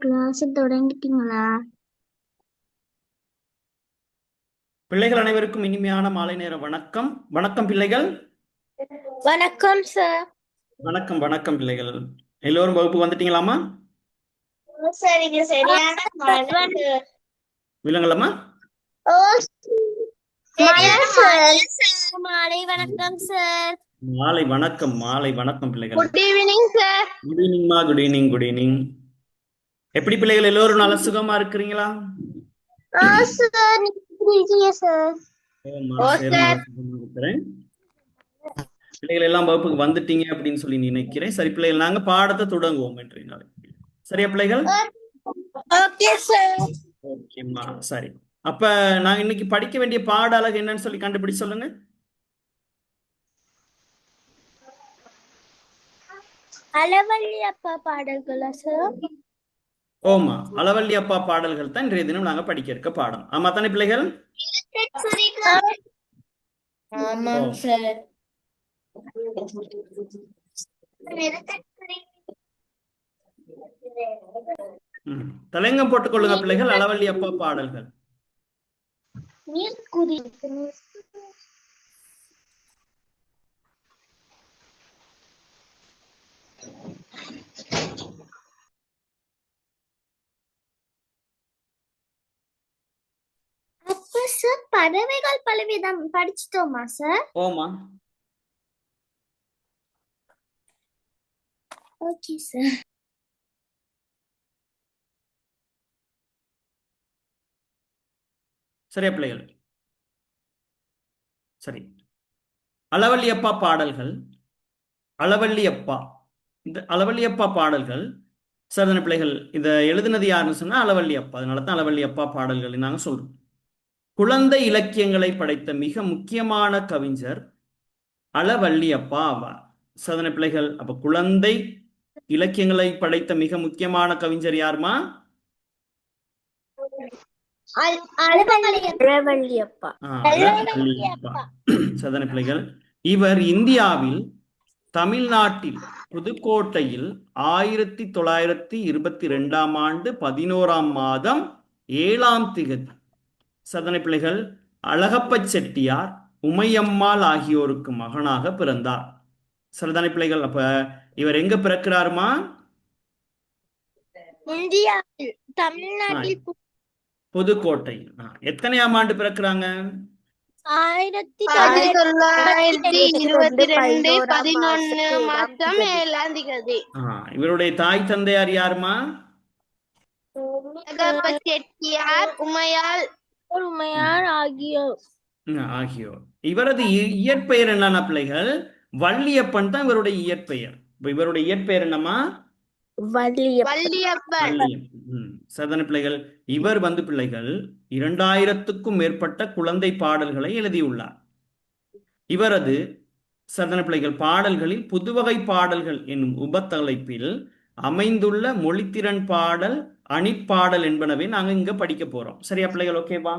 Class தொடங்கிட்டீங்களா? பிள்ளைகள் அனைவருக்கும் இனிமையான மாலை நேர வணக்கம். வணக்கம் பிள்ளைகள். வணக்கம் சார். வணக்கம் வணக்கம் பிள்ளைகள். எல்லோரும் வகுப்பு வந்துட்டீங்களாமா? சரிங்க, சரியான விலங்கலாமா? மாலை வணக்கம் சார். மாலை வணக்கம், மாலை வணக்கம் பிள்ளைகள். Good evening sir. குட் ஈவினிங்மா, குட் ஈவினிங், குட் ஈவினிங். எப்படி பிள்ளைகள் எல்லோரும் நல்ல சுகமா இருக்கிறீங்களா? இருக்கிறேன். பிள்ளைகள் எல்லாம் வகுப்புக்கு வந்துட்டீங்க அப்படின்னு சொல்லி நினைக்கிறேன். சரி பிள்ளைகள், நாங்க பாடத்தை தொடங்குவோம் என்று நாளைக்கு. சரியா பிள்ளைகள்? Okay sir. ஓகேம்மா, சரி. அப்ப நாங்க இன்னைக்கு படிக்க வேண்டிய பாட அழகு என்னன்னு சொல்லி கண்டுபிடிச்சு சொல்லுங்க. அளவள்ளி அப்பா பாடல்களா சார்? ஓமா, அளவள்ளி அப்பா பாடல்கள் தான் இன்றைய தினம் நாங்க படிக்க இருக்க பாடம். ஆமா தானே பிள்ளைகள்? ஆமாம் சார். தலைங்கம் போட்டுக் கொள்ளுங்க பிள்ளைகள். அளவள்ளி அப்பா பாடல்கள். அப்ப சார் பறவைகள் பலவிதம் படிச்சிட்டோமா சார்? ஓமா. Okay sir. சரியா பிள்ளைகள்? சரி. அளவள்ளி அப்பா பாடல்கள். அளவள்ளி அப்பா, இந்த அளவள்ளி அப்பா பாடல்கள் சரிதான பிள்ளைகள்? இதை எழுதுனது யாருன்னு சொன்னா அளவள்ளி அப்பா. அதனால தான் அளவள்ளி அப்பா பாடல்கள் நாங்க சொல்றோம். குழந்தை இலக்கியங்களை படைத்த மிக முக்கியமான கவிஞர் அளவள்ளி அப்பா ஆவார். சரிதான பிள்ளைகள்? அப்ப குழந்தை இலக்கியங்களை படைத்த மிக முக்கியமான கவிஞர் யாருமா? அளவள்ளி அப்பா. சரிதான பிள்ளைகள்? இவர் இந்தியாவில் தமிழ்நாட்டில் புதுக்கோட்டையில் 1922ஆம் ஆண்டு 11ஆம் மாதம் 7ஆம் திகதி சதனை பிள்ளைகள் அழகப்ப செட்டியார், உமையம்மாள் ஆகியோருக்கு மகனாக பிறந்தார். சரிதானே பிள்ளைகள்? அப்ப இவர் எங்க பிறக்கிறாருமா? இந்தியாவில் தமிழ்நாட்டில் புதுக்கோட்டை. எத்தனையாம் ஆண்டு பிறக்கிறாங்க? 1922 11 மாதம் 7ஆம் திகதி. இவருடைய தாய் தந்தையார் யாருமா? அழகப்ப செட்டியார், உமையாள் ஆகியோர். இவரது இயற்பெயர் என்னன்னா பிள்ளைகள்? வள்ளியப்பன் தான் இவருடைய இயற்பெயர். இவருடைய இயற்பெயர் என்னமா? வள்ளியப்பன். சரிதான பிள்ளைகள்? இவர் பிள்ளைகள் 2000க்கும் மேற்பட்ட குழந்தை பாடல்களை எழுதியுள்ளார். இவரது சரிதான பிள்ளைகள் பாடல்களில் புதுவகை பாடல்கள் என்னும் உபத்தலைப்பில் அமைந்துள்ள மொழித்திறன் பாடல், அணிப்பாடல் என்பனவே நாங்க இங்க படிக்க போறோம். சரியா பிள்ளைகள்? ஓகேவா?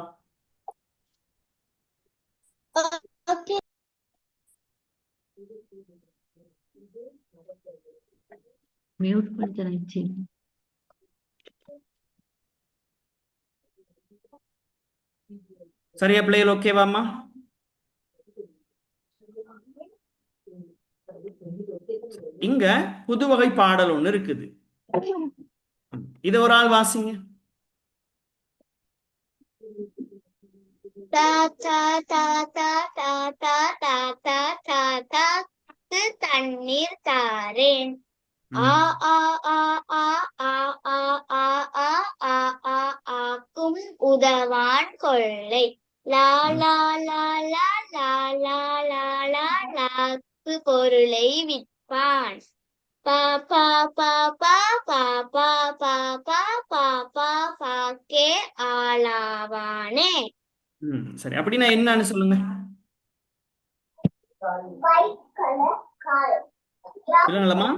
மியூட் பண்ணிச்சு. சரியா பிள்ளைகள்? ஓகேவாமா? இங்க புதுவகை பாடல் ஒண்ணு இருக்குது. இது ஒரு ஆள் வாசிங்க. தண்ணீர் தாரேன். ஆக்கும் உதவான் கொள்ளை. லா லா லா லா லா லா லா லா லாக்கு பொருளை விற்பான். பா பா பா பா பா பா பா பா பா பா பாக்கே ஆளாவானே. சரி, அப்படின்னா என்னன்னு சொல்லுங்க. இல்லைங்களா?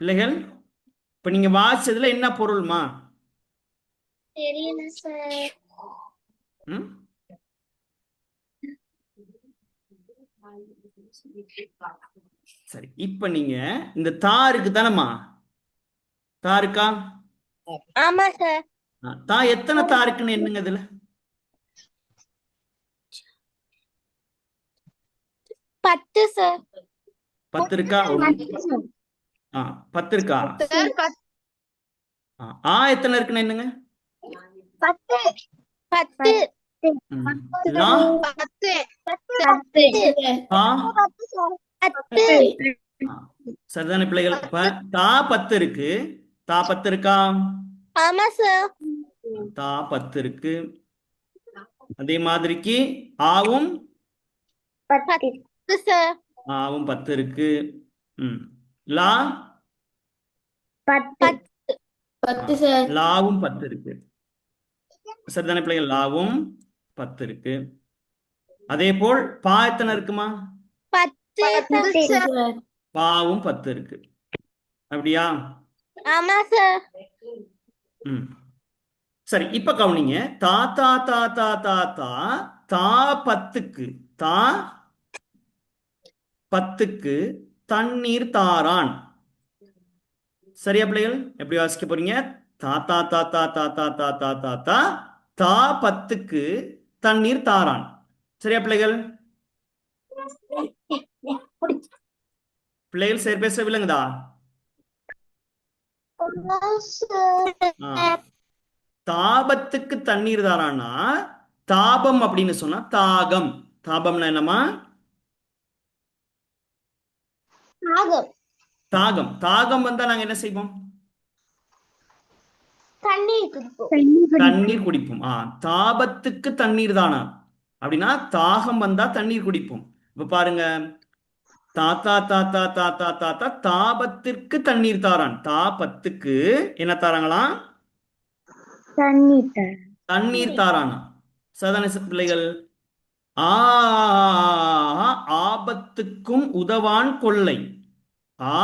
பிள்ளைகள் இப்ப நீங்க வாசிச்சதுல என்ன பொருள்மா? தெரியல சார். ம்? சரி, இப்ப நீங்க இந்த தா இருக்கு தானம்மா? தா இருக்கா? ஆமா சார். தா எத்தனை தா இருக்குன்னு என்னங்க இதுல? 10 சார். 10 இருக்கா? 10 இருக்கா? சார் ஆ எத்தனை இருக்குன்னு என்னங்க? 10. 10. ம். லா 10. தா 10. ஆ, சரிதானே பிள்ளைகள்? இப்ப தா 10 இருக்கு. தா 10 இருக்கா? ஆமா சார். தா 10 இருக்கு. அதே மாதிரிக்கு ஆவும் 10 சார். ஆவும் 10 இருக்கு. ம். லா 10 சார். லாவும் 10 இருக்கு. சரிதானே பிள்ளைகள்? லாவும் 10 இருக்கு. அதே போல் பா எத்தனை இருக்குமா? 10 சார். பாவும் 10 இருக்கு. அப்படியா? ஆமா சார். ம். சரி, இப்ப கவனிங்க. தா தா தா தா தா தா தா 10க்கு தா 10க்கு தண்ணீர் தாரான். சரியா பிள்ளைகள்? எப்படி வாசிக்க போறீங்க? தா தா தா தா தா தா தா தா தா தா தா 10க்கு தண்ணீர் தாரான். சரியா பிள்ளைகள்? பிள்ளைகள் சரி பேச விளங்குதா? ஆ. தாபத்துக்கு தண்ணீர் தாரான்னா தாபம் அப்படின்னு சொன்னா தாகம். தாபம்னா என்னமா? தாகம். தாகம் வந்தா நாங்க என்ன செய்வோம்? தண்ணீர் குடிப்போம். தாபத்துக்கு தண்ணீர் தானா அப்படின்னா தாகம் வந்தா தண்ணீர் குடிப்போம். இப்ப பாருங்க, தாத்தா தாத்தா தாத்தா தாத்தா தாபத்திற்கு தண்ணீர் தாரான். தாபத்துக்கு என்ன தாராங்களாம்? தண்ணீர் தாரானா. சாதாரண பிள்ளைகள். ஆ ஆபத்துக்கும் உதவான் கொள்ளை. ஆ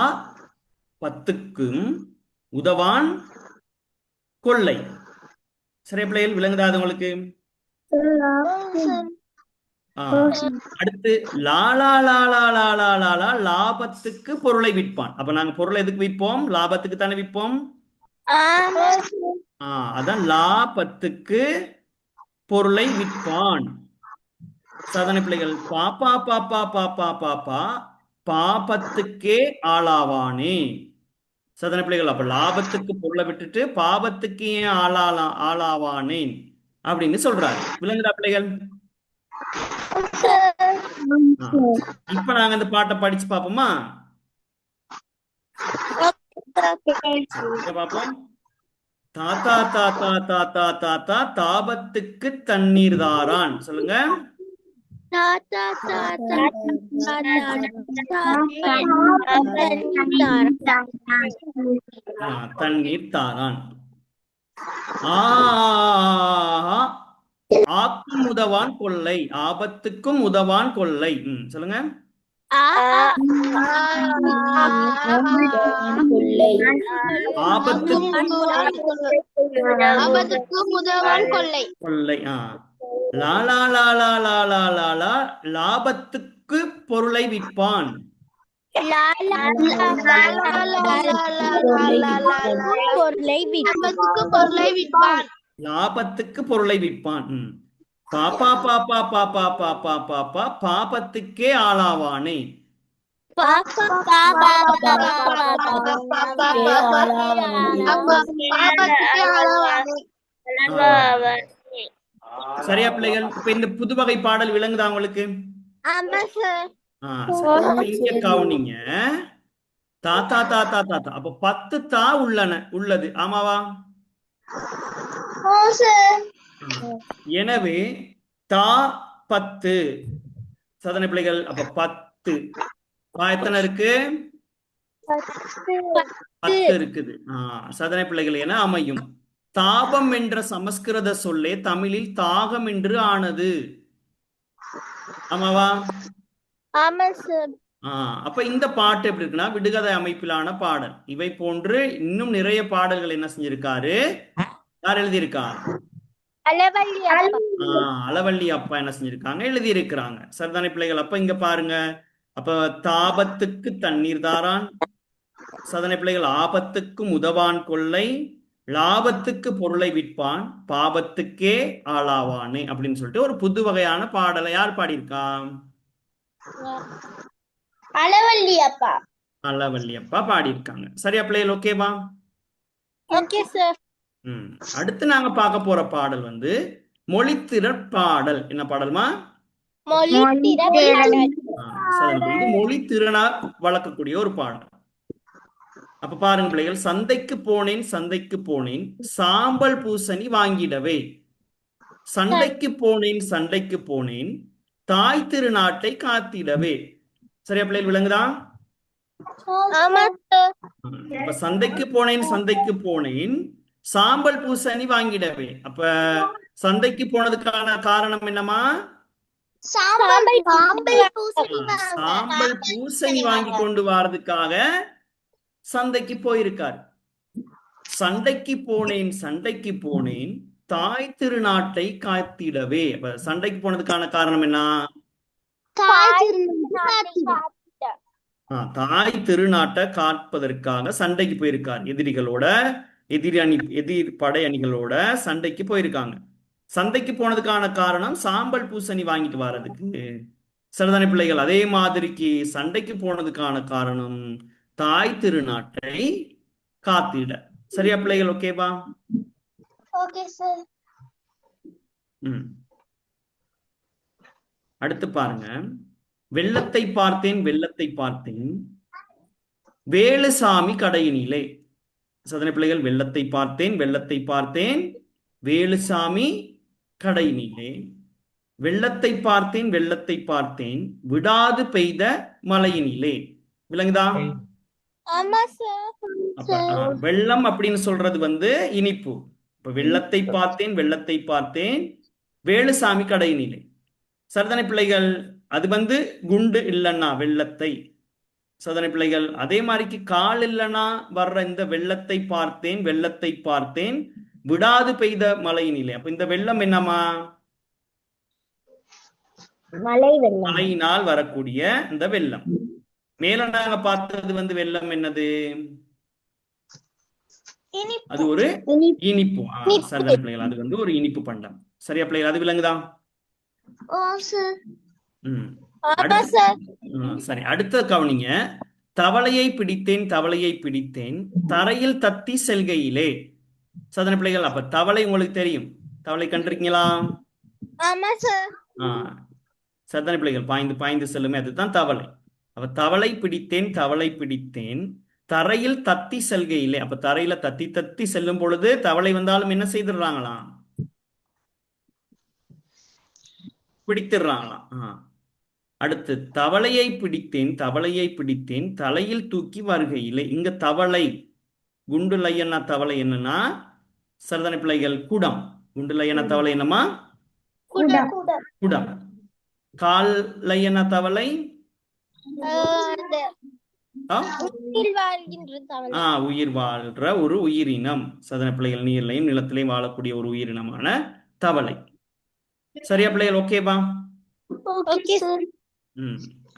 10க்கும் உதவான் கொள்ளை. சரியா பிள்ளைகள்? விளங்குதா உங்களுக்கு? ஆ. அடுத்து லாலா லாலா லாலா லாலா லாபத்துக்கு பொருளை விற்பான். அப்ப நாங்க பொருளை எதுக்கு விற்போம்? லாபத்துக்கு தானே விற்போம். அதான் லாபத்துக்கு பொருளை விற்பான். சாதாரண பிள்ளைகள். பாப்பா பாப்பா பாப்பா பாப்பா பாபத்துக்கே ஆளாவானே. சாதாரண பிள்ளைகள். அப்ப லாபத்துக்கு பொருளை விட்டுட்டு பாபத்துக்கு ஏன் ஆளாவானேன் அப்படின்னு சொல்றாரு. விளங்குதா பிள்ளைகள்? இப்ப நாங்க அந்த பாட்டை படிச்சு பாப்போமா? பாப்போம். தாத்தா தாத்தா தாத்தா தாத்தா தாபத்துக்கு தண்ணீர் தாரான். சொல்லுங்க. தண்ணீர் தாரான். ஆக்கும் உதவான் கொள்ளை. ஆபத்துக்கும் உதவான் கொள்ளை. சொல்லுங்க. ஆபத்துக்கும் உதவான் கொள்ளை. கொள்ளை. லாலா லாலா லாலா லாலா லாபத்துக்கு பொருளை விற்பான். லாபத்துக்கு பொருளை விற்பான். பாப்பா பாப்பா பாப்பா பாப்பா பாப்பா பாபத்துக்கே ஆளாவானே. சரியா பிள்ளைகள்? இப்ப இந்த புதுவகை பாடல் விளங்குதா உங்களுக்கு? இங்க கவனிங்க. தாத்தா தாத்தா தாத்தா அப்ப 10 தா உள்ளது. ஆமாவா? எனவே தா 10. சாதாரண பிள்ளைகள். அப்ப 10 எத்தனை இருக்கு? 10 இருக்குது. சாதாரண பிள்ளைகள் என அமையும். தாபம் என்ற சமஸ்கிருத சொல்லே தமிழில் தாகம் என்று ஆனது. ஆமாவா? அப்ப இந்த பாட்டு எப்படி இருக்குன்னா விடுகதை அமைப்பிலான பாடல். இவை போன்று இன்னும் நிறைய பாடல்கள் என்ன செஞ்சிருக்காரு, யார் எழுதியிருக்கார்? அளவள்ளி அப்பா என்ன செஞ்சிருக்காங்க, எழுதியிருக்கிறாங்க. சரிதானே பிள்ளைகள்? அப்ப இங்க பாருங்க, அப்ப தாபத்துக்கு தண்ணீர் தாரான், சதனை பிள்ளைகள், ஆபத்துக்கும் உதவான் கொள்ளை, லாபத்துக்கு பொருளை விற்பான், பாபத்துக்கே ஆளாவானே அப்படின்னு சொல்லிட்டு ஒரு புது வகையான பாடலை யார் பாடியிருக்கா? அளவள்ளி அப்பா. அளவள்ளி அப்பா பாடியிருக்காங்க. சரியா பிள்ளைகள்? ஓகேவா? Okay sir. அடுத்து நாங்க பார்க்க போற பாடல் வந்து மொழித்திறற் பாடல். என்ன பாடல்மா? இது மொழி திறனா வளர்க்கக்கூடிய ஒரு பாடல். அப்ப பாருங்க பிள்ளைகள், சந்தைக்கு போனேன் சந்தைக்கு போனேன் சாம்பல் பூசணி வாங்கிடவே, சண்டைக்கு போனேன் சண்டைக்கு போனேன் தாய் திருநாட்டை காத்திடவே. சரியா பிள்ளைகள்? விளங்குதா? இப்ப சந்தைக்கு போனேன் சந்தைக்கு போனேன் சாம்பல் பூசணி வாங்கிடவே. அப்ப சந்தைக்கு போனதுக்கான காரணம் என்னமா? சாம்பல் பூசணி வாங்கி கொண்டு வர்றதுக்காக சந்தைக்கு போயிருக்கார். சண்டைக்கு போனேன் சண்டைக்கு போனேன் தாய் திருநாட்டை காத்திடவே. அப்ப சண்டைக்கு போனதுக்கான காரணம் என்ன? தாய் திருநாட்டை காப்பதற்காக சண்டைக்கு போயிருக்கார். எதிர் படை அணிகளோட சண்டைக்கு போயிருக்காங்க. சந்தைக்கு போனதுக்கான காரணம் சாம்பல் பூசணி வாங்கிட்டு வர்றதுக்கு. சரிதானே பிள்ளைகள்? அதே மாதிரிக்கு சண்டைக்கு போனதுக்கான காரணம் தாய் திருநாட்டை காத்திட. சரியா பிள்ளைகள்? ஓகேவா? Okay sir. அடுத்து பாருங்க, வெள்ளத்தை பார்த்தேன் வெள்ளத்தை பார்த்தேன் வேலுசாமி கடையினிலே. சதனை பிள்ளைகள், வெள்ளத்தை பார்த்தேன் வெள்ளத்தை பார்த்தேன் வேலுசாமி கடையினிலே, வெள்ளத்தை பார்த்தேன் வெள்ளத்தை பார்த்தேன் விடாது பெய்த மழையினிலே. விளங்குதா? வெள்ளம் அப்படின்னு சொல்றது வந்து இனிப்பு. இப்ப வெள்ளத்தை பார்த்தேன் வெள்ளத்தை பார்த்தேன் வேலுசாமி கடையினிலே. சரிதானே பிள்ளைகள்? அது வந்து குண்டு இல்லைன்னா வெள்ளத்தை. சோதனை பிள்ளைகள், அதே மாதிரிக்கு கால் இல்லைன்னா வர்ற இந்த வெள்ளத்தை பார்த்தேன் வெள்ளத்தை பார்த்தேன் விடாது பெய்த மழையினிலே. அப்ப இந்த வெள்ளம் என்னமா? மழையினால் வரக்கூடிய இந்த வெள்ளம். மேல நாங்க பார்த்தது வந்து வெள்ளம் என்னது? அது ஒரு இனிப்பு. சரிதானே பிள்ளைகள்? அது வந்து ஒரு இனிப்பு பண்டம். சரியா பிள்ளைகள்? அது விளங்குதா? சரி, அடுத்த கவனிங்க. தவளையை பிடித்தேன் தவளையை பிடித்தேன் தரையில் தத்தி செல்கையிலே. சதன பிள்ளைகள், அப்ப தவளை உங்களுக்கு தெரியும். தவளை கண்டிருக்கீங்களா? சதன பிள்ளைகள், பாய்ந்து பாய்ந்து செல்லுமே, அதுதான் தவளை. அப்ப தவளை பிடித்தேன் தவளை பிடித்தேன் தரையில் தத்தி செல்கையிலே. அப்ப தரையில தத்தி தத்தி செல்லும் பொழுது தவளை வந்தாலும் என்ன செய்திடுறாங்களாம்? பிடித்திடுறாங்களாம். அடுத்து தவளையை பிடித்தேன் தவளையை பிடித்தேன் தலையில் தூக்கி வருகையிலே. இங்க தவளை குண்டு லையன்னா தவளை என்னன்னா சரதனை பிள்ளைகள் குடம். குண்டு லையன்னா தவளை என்னமா? குடம். கால் லையன்னா தவளை உயிர் வாழ்ற ஒரு உயிரினம். சதன பிள்ளைகள், நீர்லையும் நிலத்திலையும் வாழக்கூடிய ஒரு உயிரினமான தவளை. சரியா பிள்ளைகள்? ஓகேவா?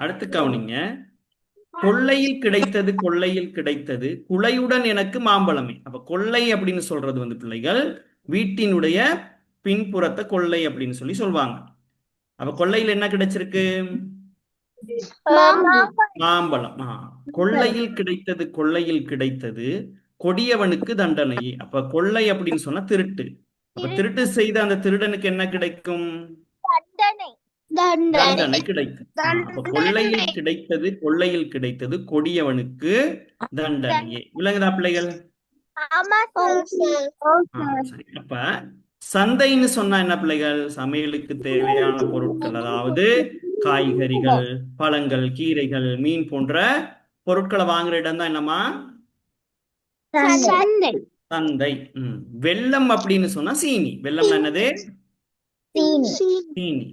அடுத்து கவனிங்க. கொள்ளையில் கிடைத்தது கொள்ளையில் கிடைத்தது குலையுடன் எனக்கு மாம்பழமே. அப்ப கொள்ளை அப்படின்னு சொல்றது வந்து பிள்ளைகள் வீட்டினுடைய பின்புறத்தை கொள்ளை அப்படின்னு சொல்லி சொல்லுவாங்க. அப்ப கொள்ளையில் என்ன கிடைச்சிருக்கு? மாம்பழம். கொள்ளையில் கிடைத்தது கொள்ளையில் கிடைத்தது கொடியவனுக்கு தண்டனை. அப்ப கொள்ளை அப்படின்னு சொன்னா திருட்டு. அப்ப திருட்டு செய்த அந்த திருடனுக்கு என்ன கிடைக்கும்? தண்டனை கிடைக்கும். அப்ப கொள்ளையில் கிடைத்தது கொள்ளையில் கிடைத்தது கொடியவனுக்கு தண்டனையே. விளங்குதா பிள்ளைகள்? சரி, அப்ப சந்தைன்னு சொன்னா என்ன பிள்ளைகள்? சமையலுக்கு தேவையான பொருட்கள், அதாவது காய்கறிகள், பழங்கள், கீரைகள், மீன் போன்ற பொருட்களை வாங்குற இடம் தான் என்னமா? சந்தை. வெள்ளம் அப்படின்னு சொன்னா சீனி. வெள்ளம் என்னது? சீனி.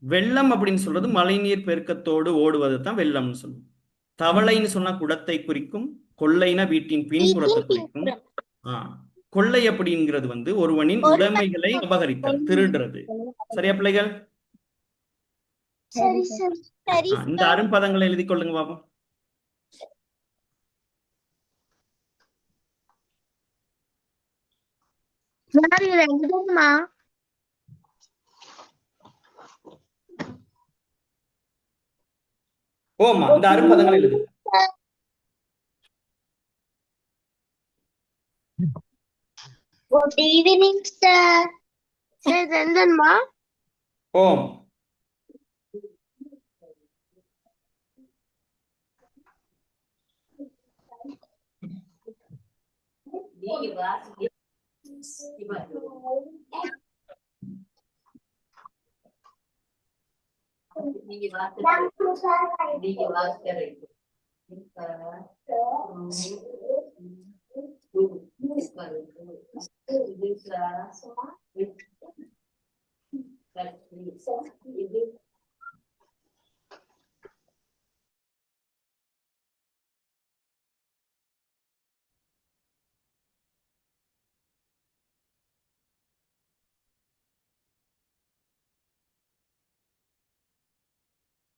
வெள்ளம் அப்படின்னு சொல்றது மழைநீர் பெருக்கத்தோடு ஓடுவது தான் வெள்ளம்னு சொல்லுவோம். தவளைன்னு சொன்னா குடத்தை குறிக்கும், கொள்ளைனா வீட்டின் பின்புறத்தை குறிக்கும். கொள்ளை அப்படிங்கிறது வந்து ஒருவனின் உடைமைகளை அபகரித்தல், திருடுறது. சரியா பிள்ளைகள்? சரி சரி சரி இந்த அரும்பதங்களை எழுதி கொள்ளுங்க பாப்போம். ஓமா இந்த அரும்பதங்களை எழுது. Good evening sir. சார் ரந்தன்மா. ஓம்.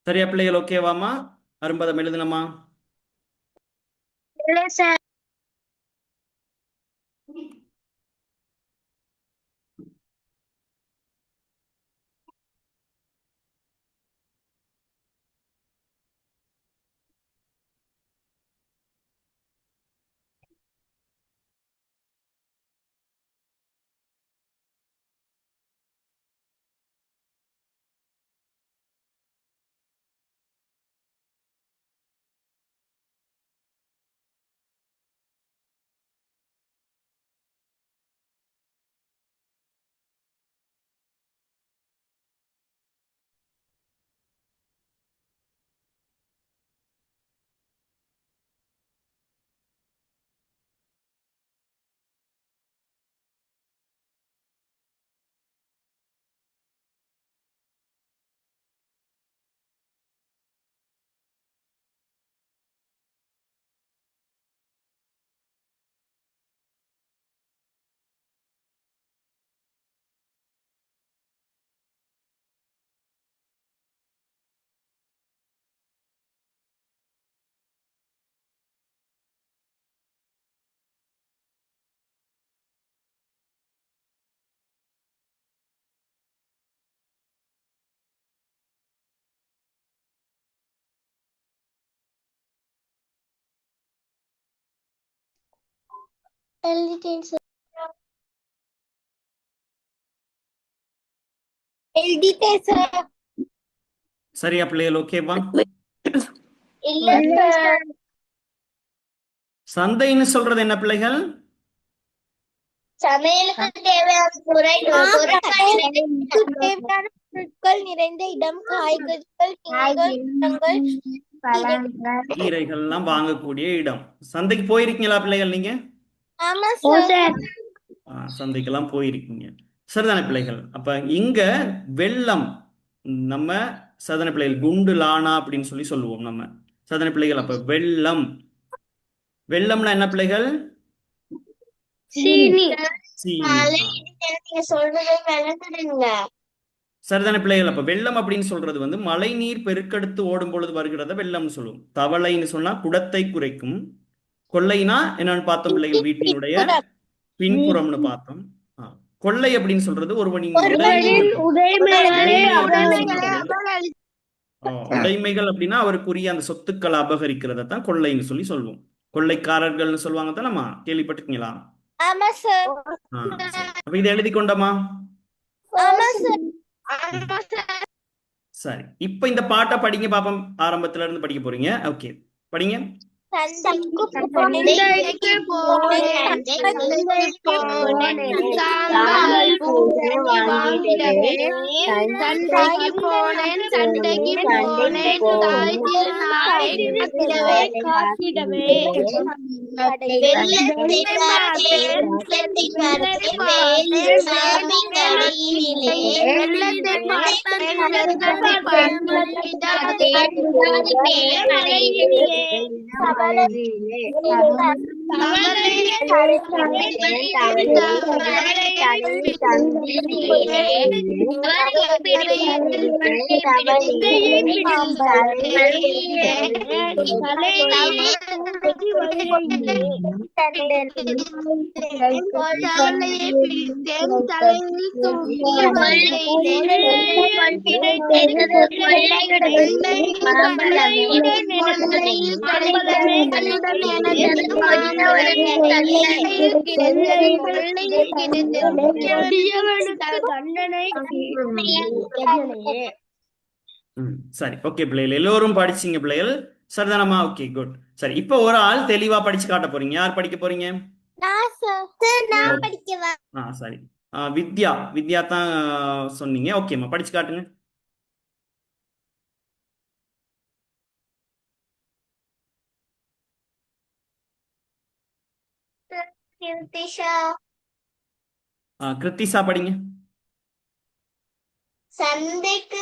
சரியா பிள்ளைகள்? ஓகேவாமா? அரும்பதம் எழுதுனமா? எழுதிட்டேன் சார். எழுதிட்டேன் சார். சரியா பிள்ளைகள்? ஓகேவா? இல்ல சார். சந்தைன்னு சொல்றது என்ன பிள்ளைகள்? சமையலுக்கு தேவையான பொருட்கள் நிறைந்த இடம். காய்கறிகள், கீரைகள் எல்லாம் வாங்கக்கூடிய இடம். சந்தைக்கு போயிருக்கீங்களா பிள்ளைகள் நீங்க? ஆமா சார். சந்தைக்கெல்லாம் போயிருக்கீங்க. சரிதானே பிள்ளைகள்? அப்ப இங்க வெள்ளம் நம்ம சதன பிள்ளைகள் குண்டு லானா அப்படின்னு சொல்லி சொல்லுவோம் நம்ம சதன பிள்ளைகள். அப்ப வெள்ளம், வெள்ளம்னா என்ன பிள்ளைகள்? சரிதானே பிள்ளைகள்? அப்ப வெள்ளம் அப்படின்னு சொல்றது வந்து மழை நீர் பெருக்கெடுத்து ஓடும் பொழுது வருகிறத வெள்ளம்னு சொல்லுவோம். தவளைன்னு சொன்னா குடத்தை குறைக்கும், கொள்ளைனா என்னன்னு பார்த்தோம் பிள்ளைகள், வீட்டினுடைய பின்புறம்னு பார்த்தோம். கொள்ளை அப்படின்னு சொல்றது ஒருவனின் உடைமைகள் அப்படின்னா அவருக்குரிய அந்த சொத்துக்களை அபகரிக்கிறத தான் கொள்ளைன்னு சொல்லி சொல்லுவோம். கொள்ளைக்காரர்கள்னு சொல்லுவாங்க தான். நம்ம கேள்விப்பட்டிருக்கீங்களா? ஆமா சார். அப்ப இதை எழுதி கொண்டோமா? ஆமா சார். சரி, இப்ப இந்த பாட்டை படிங்க பாப்போம். ஆரம்பத்துல இருந்து படிக்க போறீங்க. ஓகே, படிங்க. சரி ஓகே பிள்ளைகள் எல்லோரும் படிச்சீங்க பிள்ளைகள் சரிதானமா ஓகே குட் சரி இப்போ ஒரு ஆள் தெளிவா படிச்சு காட்ட போறீங்க யார் படிக்க போறீங்க நான் படிக்கவா? சரி வித்யா வித்யா தான் சொன்னீங்க ஓகேம்மா படிச்சு காட்டுங்க கிருத்திஷா படிங்க சந்தைக்கு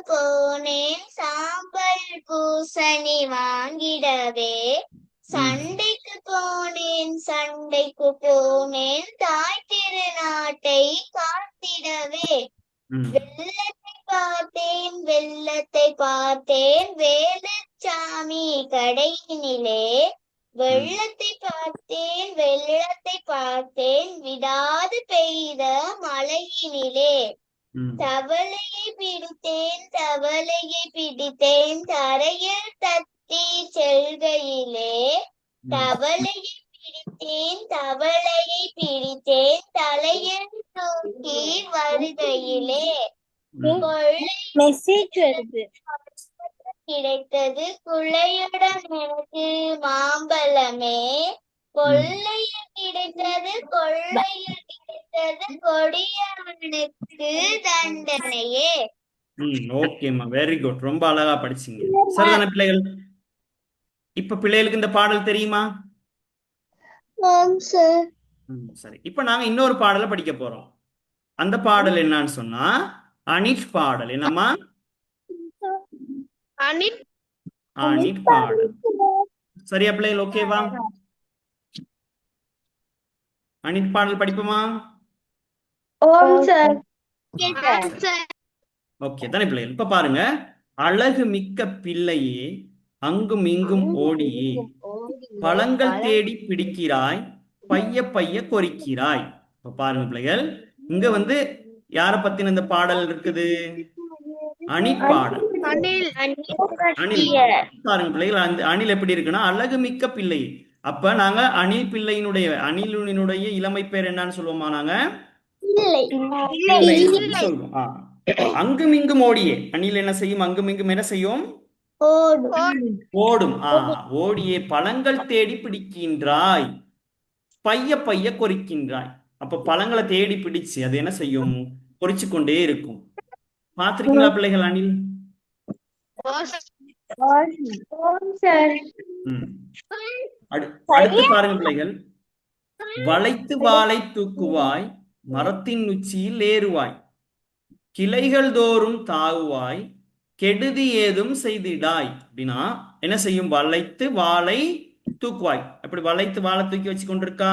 போனேன் சாம்பல் பூசணி வாங்கிடவே சண்டைக்கு போனேன் தாய் திருநாட்டை காத்திடவே வெள்ளத்தை பார்த்தேன் வேலுச்சாமி கடையினிலே வெள்ளத்தை பார்த்தேன் விடாது பெய்த மழையினிலே தவளையை பிடித்தேன் தரையில் தத்தி செல்கையிலே தவளையை பிடித்தேன் தலையில் தூக்கி வருகையிலே மெசேஜ் வருது கிடைத்தது குள்ளையுடன் எனக்கு மாம்பழமே கொள்ளையில் கிடைத்தது கொடியவனுக்கு தண்டனையே. ஓகேம்மா வெரி குட் ரொம்ப அழகா படிச்சீங்க சரிதான பிள்ளைகள் இப்ப பிள்ளைகளுக்கு இந்த பாடல் தெரியுமா சரி இப்ப நாங்க இன்னொரு பாடலை படிக்க போறோம் அந்த பாடல் என்னன்னு சொன்னா அனிட் பாடல் என்னம்மா அனிட் பாடல் சரியா பிள்ளைகள் ஓகேவா அனிட் பாடல் படிப்போமா ஓகே தானே பிள்ளைகள் இப்ப பாருங்க அழகு மிக்க பிள்ளையே அங்கும் இங்கும் ஓடியே பழங்கள் தேடி பிடிக்கிறாய் பைய கொறிக்கிறாய் இப்ப பாருங்க பிள்ளைகள் இங்க வந்து யார பத்தின இந்த பாடல் இருக்குது அணில் பாடல் அணில் பாருங்க பிள்ளைகள் அந்த அணில் எப்படி இருக்குன்னா அழகு மிக்க பிள்ளை அப்ப நாங்க அணிலினுடைய இளமை பேர் என்னன்னு சொல்லுவோமா நாங்க சொல்லுவோம் அங்கும் இங்கும் ஓடியே அணில் என்ன செய்யும் அங்கும் இங்கும் என்ன செய்யும் ஓடும் ஓடியே பழங்கள் தேடி பிடிக்கின்றாய் பைய கொறிக்கின்றாய் அப்ப பழங்களை தேடி பிடிச்சு அது என்ன செய்யும் கொறிச்சு கொண்டே இருக்கும் பாத்திருக்கீங்களா பிள்ளைகள் அணில் அடுத்து பாருங்க பிள்ளைகள் வளைத்து வாளை தூக்குவாய் மரத்தின் உச்சியில் ஏறுவாய் கிளைகள் தோறும் தாவுவாய் கெடுதி ஏதும் செய்திடாய் அப்படின்னா என்ன செய்யும் வளைத்து வாளை தூக்குவாய் அப்படி வளைத்து வாழை தூக்கி வச்சு கொண்டிருக்கா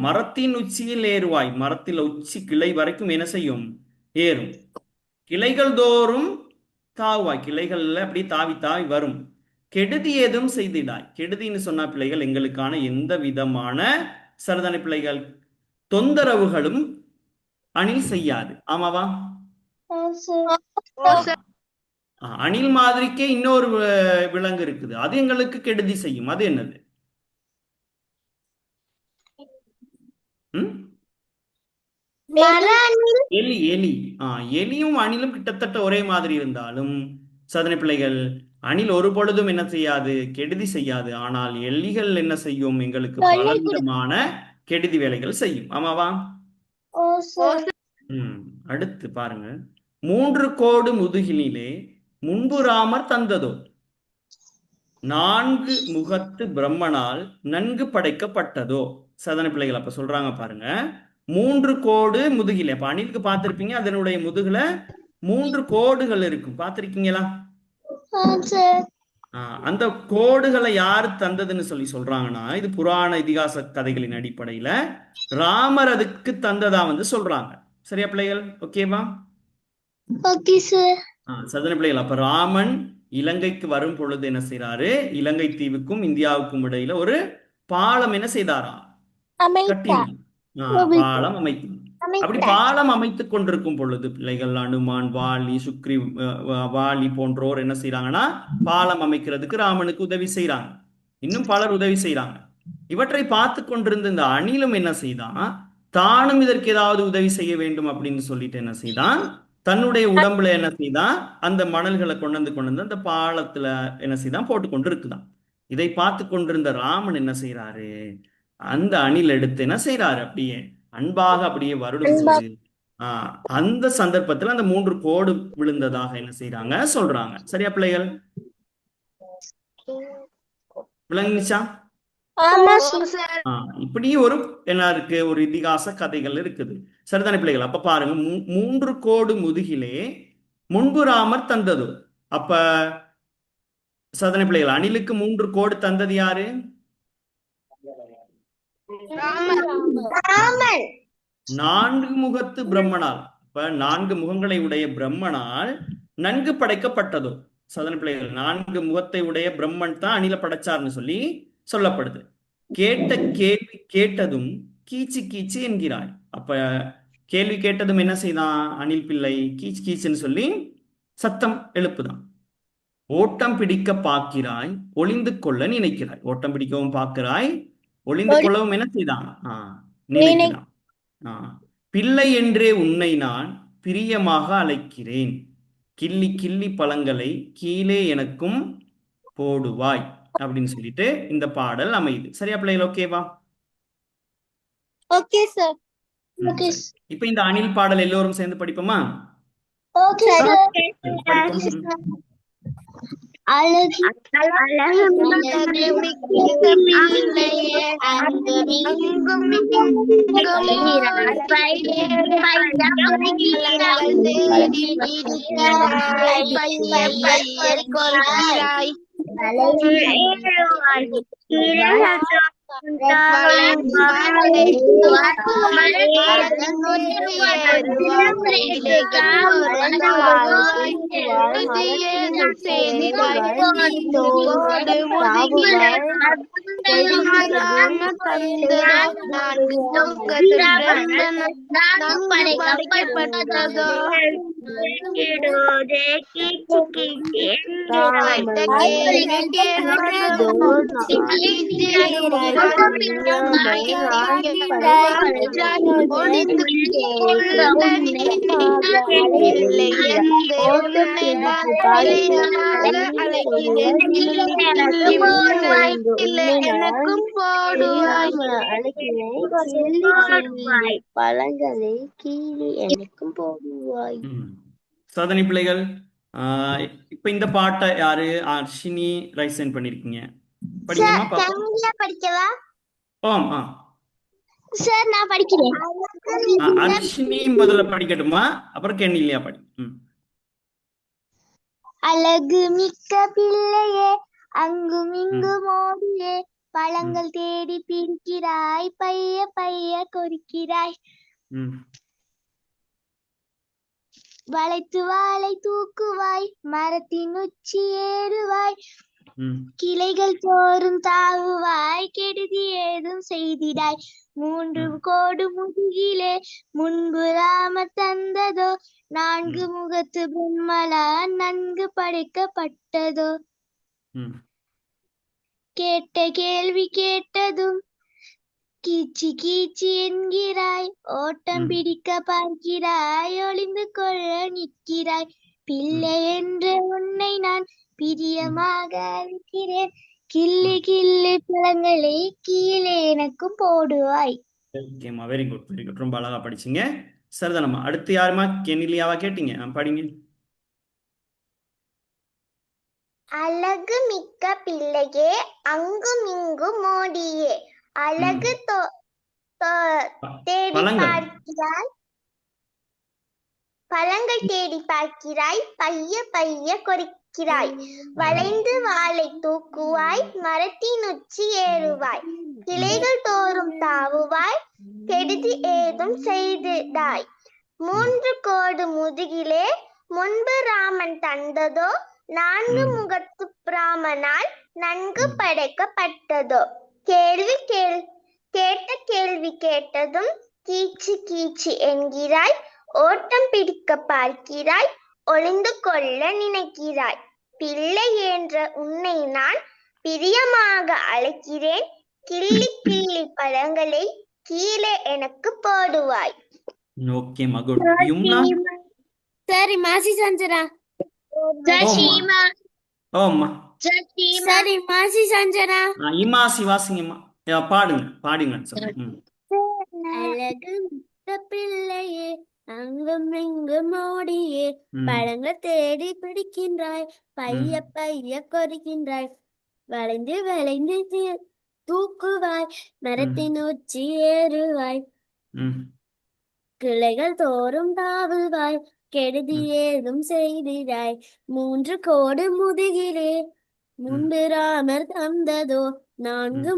மரத்தின் உச்சியில் ஏறுவாய் மரத்தில் உச்சி கிளை வரைக்கும் என்ன செய்யும் ஏறும் கிளைகள் தோறும் தாவுவாய் கிளைகள்ல அப்படி தாவி வரும் கெடுதி ஏதும் செய்திடாய் கெடுதின்னு சொன்ன பிள்ளைகள் எங்களுக்கான எந்த விதமான சரிதான பிள்ளைகள் தொந்தரவுகளும் அணில் செய்யாது ஆமாவா அணில் மாதிரிக்கே இன்னொரு விலங்கு இருக்குது அது எங்களுக்கு கெடுதி செய்யும் அது என்னது எலி எலி எலியும் அணிலும் கிட்டத்தட்ட ஒரே மாதிரி இருந்தாலும் சதனை பிள்ளைகள் அணில் ஒரு பொழுதும் என்ன செய்யாது கெடுதி செய்யாது ஆனால் எலிகள் என்ன செய்யும் எங்களுக்கு பல விதமான கெடுதி வேலைகள் செய்யும் ஆமாவா அடுத்து பாருங்க 3 கோடு முதுகினிலே முன்பு ராமர் தந்ததோ 4 முகத்து பிரம்மனால் நன்கு படைக்கப்பட்டதோ சதன பிள்ளைகள் அப்ப சொல்றாங்க பாருங்க, 3 கோடு முதுகில. அப்ப அணிலுக்கு பார்த்திருப்பீங்க, அதனுடைய முதுகுல 3 கோடுகள் இருக்கும், பார்த்திருக்கீங்களா? சார். அந்த கோடுகளை யார் தந்ததுன்னு சொல்றாங்கன்னா, இது புராண இதிகாச கதைகளின் அடிப்படையில ராமர் அதுக்கு தந்ததா சொல்றாங்க. சரியா பிள்ளைகள்? ஓகேவா? Okay sir. சதன பிள்ளைகள், அப்ப ராமன் இலங்கைக்கு வரும் பொழுது என்ன செய்யறாரு, இலங்கை தீவுக்கும் இந்தியாவுக்கும் இடையில ஒரு பாலம் என்ன செய்தாராம், கட்டினார். பாலம் அமைத்தார். அப்படி பாலம் அமைத்துக் கொண்டிருக்கும் பொழுது பிள்ளைகள் அனுமான், வாலி, சுக்ரி, வாலி போன்றோர் என்ன செய்யறாங்கன்னா, பாலம் அமைக்கிறதுக்கு ராமனுக்கு உதவி செய்யறாங்க. இன்னும் பலர் உதவி செய்யறாங்க. இவற்றை பார்த்து கொண்டிருந்த இந்த அணிலும் என்ன செய்தான், தானும் இதற்கு ஏதாவது உதவி செய்ய வேண்டும் அப்படின்னு சொல்லிட்டு என்ன செய்தான், தன்னுடைய உடம்புல என்ன செய்தான், அந்த மணல்களை கொண்டு வந்து அந்த பாலத்துல என்ன செய்தான் போட்டு கொண்டு இருக்குதான். இதை பார்த்து கொண்டிருந்த ராமன் என்ன செய்யறாரு, அந்த அணில் எடுத்து என்ன செய்யறாரு, அப்படியே அன்பாக அப்படியே வருடும் போது அந்த சந்தர்ப்பத்துல அந்த 3 கோடு விழுந்ததாக என்ன செய்யறாங்க சொல்றாங்க. சரியா பிள்ளைகள்? விளங்குச்சா? இப்படி ஒரு என்ன இருக்கு, ஒரு இதிகாச கதைகள் இருக்குது. சரிதானே பிள்ளைகள்? அப்ப பாருங்க, 3 கோடு முதுகிலே முன்பு ராமர் தந்தது. அப்ப சதனை பிள்ளைகள், அணிலுக்கு 3 கோடு தந்தது யாரு? 4 முகத்து பிரம்மனால். இப்ப 4 முகங்களை உடைய பிரம்மனால் நன்கு படைக்கப்பட்டதோ. சதன பிள்ளைகள், 4 முகத்தை உடைய பிரம்மன் தான் அணில படைச்சார்னு சொல்லப்படுது. கேட்ட கேள்வி கேட்டதும் கீச்சு கீச்சு என்கிறாய். அப்ப கேள்வி கேட்டதும் என்ன செய்தான் அணில் பிள்ளை, கீச்சு கீச்சுன்னு சொல்லி சத்தம் எழுப்புதான். ஓட்டம் பிடிக்க பார்க்கிறாய், ஒளிந்து கொள்ள நினைக்கிறாய். ஓட்டம் பிடிக்கவும் பார்க்கிறாய், ஒளிந்து கொள்ளவும் என்ன செய்தான் நினைக்கிறான். பிள்ளை என்றே உன்னை நான் பிரியமாக அழைக்கிறேன், கிள்ளி கிள்ளி பழங்களை கீழே எனக்கும் போடுவாய் அப்படின்னு சொல்லிட்டு இந்த பாடல் அமையுது. சரியா பிள்ளைகள்? ஓகேவா? Okay sir. இப்ப இந்த அணில் பாடல் எல்லோரும் சேர்ந்து படிப்போமா? ஓகே படிப்போம். அழகு பழங்களை கீழே எனக்கும் போடுவாய். சாதனை பிள்ளைகள், இப்ப இந்த பாட்டை யாரு அர்ஷினி ரைட் சென்ட் பண்ணிருக்கீங்க, படிக்கவா? ஆமா சார் நான் படிக்கிறேன். அர்ஷினி முதல்ல படிக்கட்டுமா, அப்புறம் கென்னிலியா படி. அழகு மிக்க பிள்ளையே, அங்கும் இங்கும் ஓடியே, பழங்கள் தேடி பிரிக்கிறாய், பைய பைய கொறிக்கிறாய், வளைத்து வாளை தூக்குவாய், மரத்தின் உச்சி ஏறுவாய், கிளைகள் தோறும் தாவுவாய், கெடுதி ஏதும் செய்திடாய். 3 கோடு முதுகிலே முன்பு ராம தந்ததோ, 4 முகத்து பிரம்மலா நன்கு படைக்கப்பட்டதோ. கேட்ட கேள்வி கேட்டதும் கீச்சி கீச்சி என்கிறாய், ஓட்டம் பிடிக்க பார்க்கிறாய், ஒளிந்து கொள்ள நிற்கிறாய். பிள்ளை என்று உன்னை நான் பிரியமாக அழைக்கிறேன், கிள்ளி கிள்ளி பழங்களை கீழே எனக்கும் போடுவாய். ஓகேம்மா, வெரி குட் வெரி குட், ரொம்ப அழகா படிச்சீங்க. சரிதானம்மா? அடுத்து யாருமா, கெனிலியாவா கேட்டீங்க? படிங்க. அழகு மிக்க பிள்ளையே, அங்கும் இங்கும் ஓடியே, அழகு தேடி பழங்கள் பார்க்கிறாய் பழங்கள் தேடி பார்க்கிறாய் பைய பைய கொறிக்கிறாய் வளைந்து வாளை தூக்குவாய் மரத்தின் உச்சி ஏறுவாய் கிளைகள் தோறும் தாவுவாய் கெடுதி ஏதும் செய்தாய் 3 கோடு முதுகிலே முன்பு ராமன் தந்ததோ 4 முகத்து பிராமனால் நன்கு படைக்கப்பட்டதோ கேட்ட கேள்வி கேட்டதும் கீச்சு கீச்சு என்கிறாய் ஓட்டம் பிடிக்க பார்க்கிறாய் ஒளிந்து கொள்ள நினைக்கிறாய் பிள்ளை என்ற உன்னை நான் பிரியமாக அழைக்கிறேன் கிள்ளி கிள்ளி பழங்களை கீழே எனக்கு போடுவாய். ஓகே மகுட். யும்னா? சரி மாசி சஞ்சனா. ஓம்மா. ஓம்மா. சரி மாசி சஞ்சனா. இமாசி வாசிங்கம்மா. பாடுங்க சொல்லுங்க. அழகு மிக்க பிள்ளையே அங்கும் இங்கும் ஓடியே பழங்கள் தேடி பிடிக்கின்றாய் பைய பைய கொறிக்கின்றாய் வளைந்து வளைந்து தூக்குவாய் மரத்தின் உச்சி ஏறுவாய் கிளைகள் தோறும் தாவுவாய் கெடுதி ஏதும் செய்தாய் 3 கோடு முதுகிலே முன்பு ராமர் தந்ததோ 4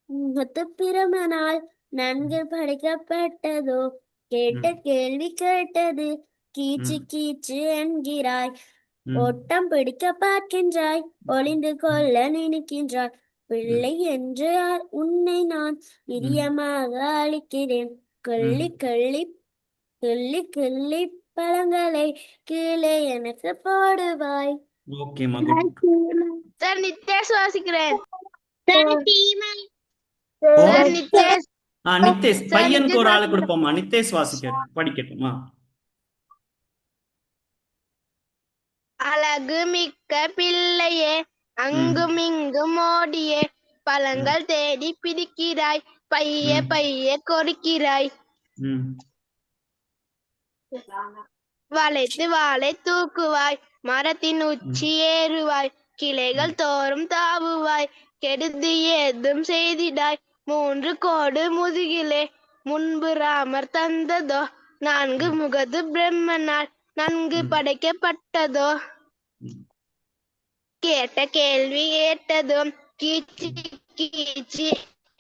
முகத்து பிரமனால் நன்கு படைக்கப்பட்டதோ கேட்ட கேள்வி கேட்டது கீச்சு கீச்சு என்கிறாய் ஓட்டம் பிடிக்க பார்க்கின்றாய் ஒளிந்து கொள்ள நினைக்கின்றாய் பிள்ளை என்று உன்னை நான் பிரியமாக அழைக்கிறேன் கிள்ளி கிள்ளி கிள்ளி கிள்ளி பழங்களை கீழே எனக்கு போடுவாய். ஓகே மகுட். சார் நித்யேஷ் வாசிக்கிறேன். நித்தேஷ் பையனுக்கு ஒரு ஆளு கொடுப்போமா. நித்தேஷ் படிக்கட்டுமா? அழகு மிக்க பிள்ளையே அங்கும் இங்கும் ஓடியே பழங்கள் தேடி பிடிக்கிறாய் பைய பைய கொறிக்கிறாய் வளைத்து வாளை தூக்குவாய் மரத்தின் உச்சி ஏறுவாய் கிளைகள் தோறும் தாவுவாய் கெடுதி ஏதும் செய்திடாய் 3 கோடு முதுகிலே முன்பு ராமர் தந்ததோ 4 முகது பிரம்மனால் நன்கு படைக்கப்பட்டதோ கேட்ட கேள்வி கேட்டதும் கீச்சு கீச்சு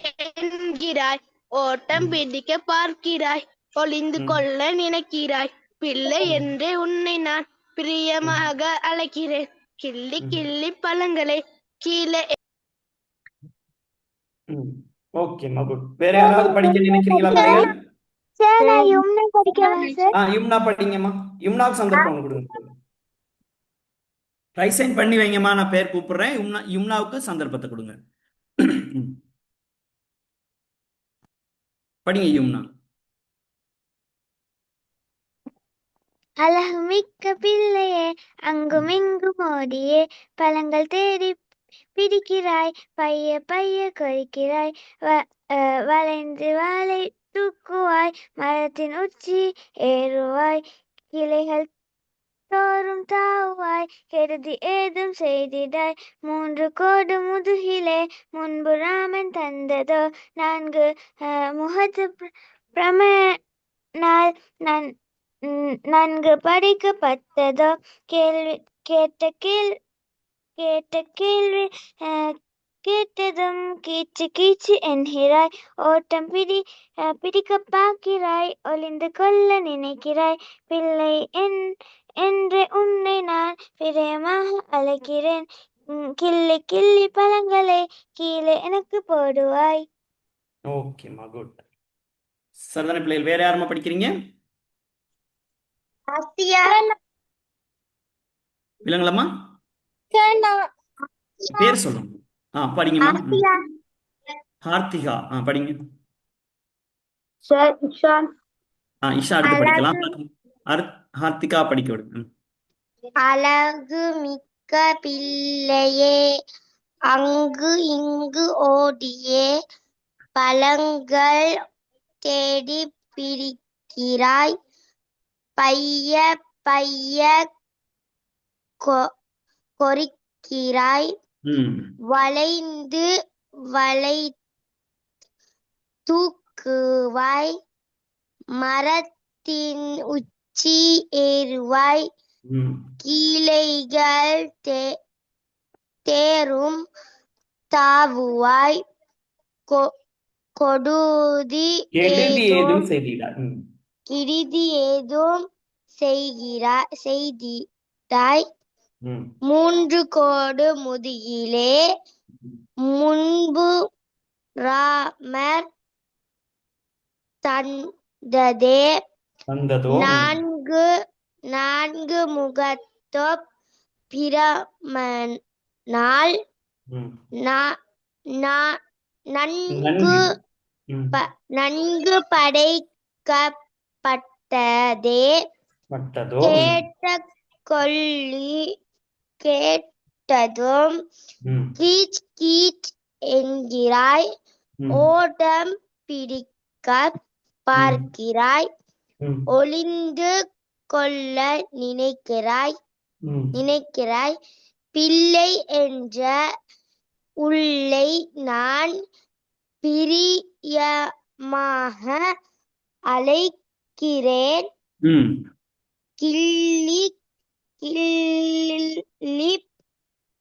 என்கிறாய் ஓட்டம் பிடிக்க பார்க்கிறாய் ஒளிந்து கொள்ள நினைக்கிறாய் பிள்ளை என்று உன்னை நான் பிரியமாக அழைக்கிறேன் கிள்ளி கிள்ளி பழங்களை கீழே. ஓகே மகுட். வேற யாராவது படிக்க நினைக்கிறீங்களா? யும்னா படிங்கம்மா. யும்னாவுக்கு சந்தர்ப்பம் கொடுங்க. ரைசைன் பண்ணி வைங்கம்மா. நான் பேர் கூப்பிடுறேன். யும்னாவுக்கு சந்தர்ப்பத்தை கொடுங்க. படிங்க யும்னா. அழகு மிக்க பிள்ளையே அங்கும் இங்கும் ஓடியே பழங்கள் தேடி பிடிக்கிறாய் பைய பைய கொறிக்கிறாய் வளைந்து வாளை தூக்குவாய் மரத்தின் உச்சி ஏறுவாய் கிளைகள் தோறும் தாவுவாய் கெடுதி ஏதும் செய்திடாய் 3 கோடு முதுகிலே முன்பு ராமன் தந்ததோ 4 முகத்து பிரமனால் நன்கு படிக்கப்பட்டதோ கேட்ட கேள்வி கேட்டதும் கீச்சு கீச்சு என்கிறாய் ஓட்டம் பிடிக்க பார்க்கிறாய் ஒளிந்து கொள்ள நினைக்கிறாய் பிள்ளை என்று உன்னை நான் பிரியமாக அழைக்கிறேன் கிள்ளி கிள்ளி பழங்களை கீழே எனக்கு போடுவாய். ஓகே மகுட். சரிதானே பிள்ளைகள்? வேற யாருமா படிக்கிறீங்க? இல்லைங்களாம்மா? பேர் சொல்லுங்க. படிங்கம்மா. ஹார்த்திகா. படிங்க. இஷா அடுத்து படிக்கலாம். ஹார்த்திகா படிக்க விடுங்க. அழகு மிக்க பிள்ளையே அங்கு இங்கு ஓடியே பழங்கள் தேடி பிடிக்கிறாய் பைய பைய கொறிக்கிறாய் வளைந்து வளை தூக்குவாய் கொடுக்குவாய் மரத்தின் உச்சி ஏறுவாய் ம் கிளைகள் தேரும் தாவுவாய் கொடுதி கெடுதி ஏதும் ஏதும் செய்திடார். கிருதி ஏதும் செய்திடாய் ம் மூன்று கோடு முதுகிலே முன்பு ராமர் தந்ததே வந்ததோ நான்கு முகத்தோ பிரமனால் ம் நன்கு ம் நன்கு படைக்கப்பட்டதே பட்டதோ கேட்டதும் ம் கீச் கீச் என்கிறாய் ம் ஓட்டம் பிடிக்க பார்க்கிறாய் ம் ஒளிந்து கொள்ள ம் நினைக்கிறாய் பிள்ளை என்ற உள்ளை நான் பிரியமாக அழைக்கிறேன் ம் கிள்ளி கிள்ளி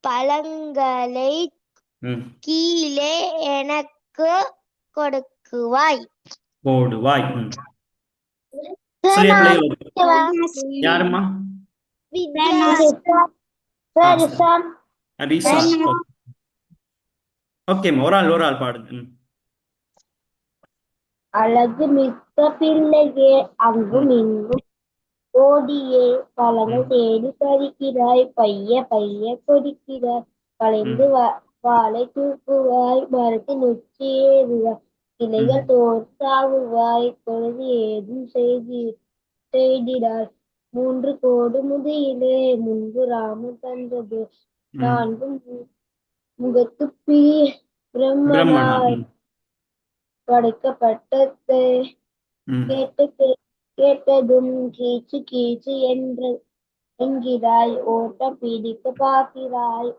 பழங்களை ம் கீழே எனக்கு கொடுக்குவாய் போடுவாய். சரியா பிள்ளைகள்? யாரும்மா? ரிஷா. ஓகேம்மா, ஒரு ஆள் பாடுங்க. அழகு மிக்க பிள்ளையே அங்கும் இங்கும் ஓடியே பழங்கள் தேடி பறிக்கிறாய் பைய பைய கொடிக்கிறாய் கலைந்து வாளை தூக்குவாய் மரத்தின் உச்சி ஏறுவாய் கிளைகள் தோற்றாவுவாய் பொழுது ஏதும் செய்திடாய் மூன்று கோடு முதியிலே முன்பு ராமன் தந்தது நான்கு முகத்து பிரம்மனால் படைக்கப்பட்டது கேட்டதும் கீச்சு கீச்சு என்கிறாய் ஓட்டம் பிடிக்க பார்க்கிறாய்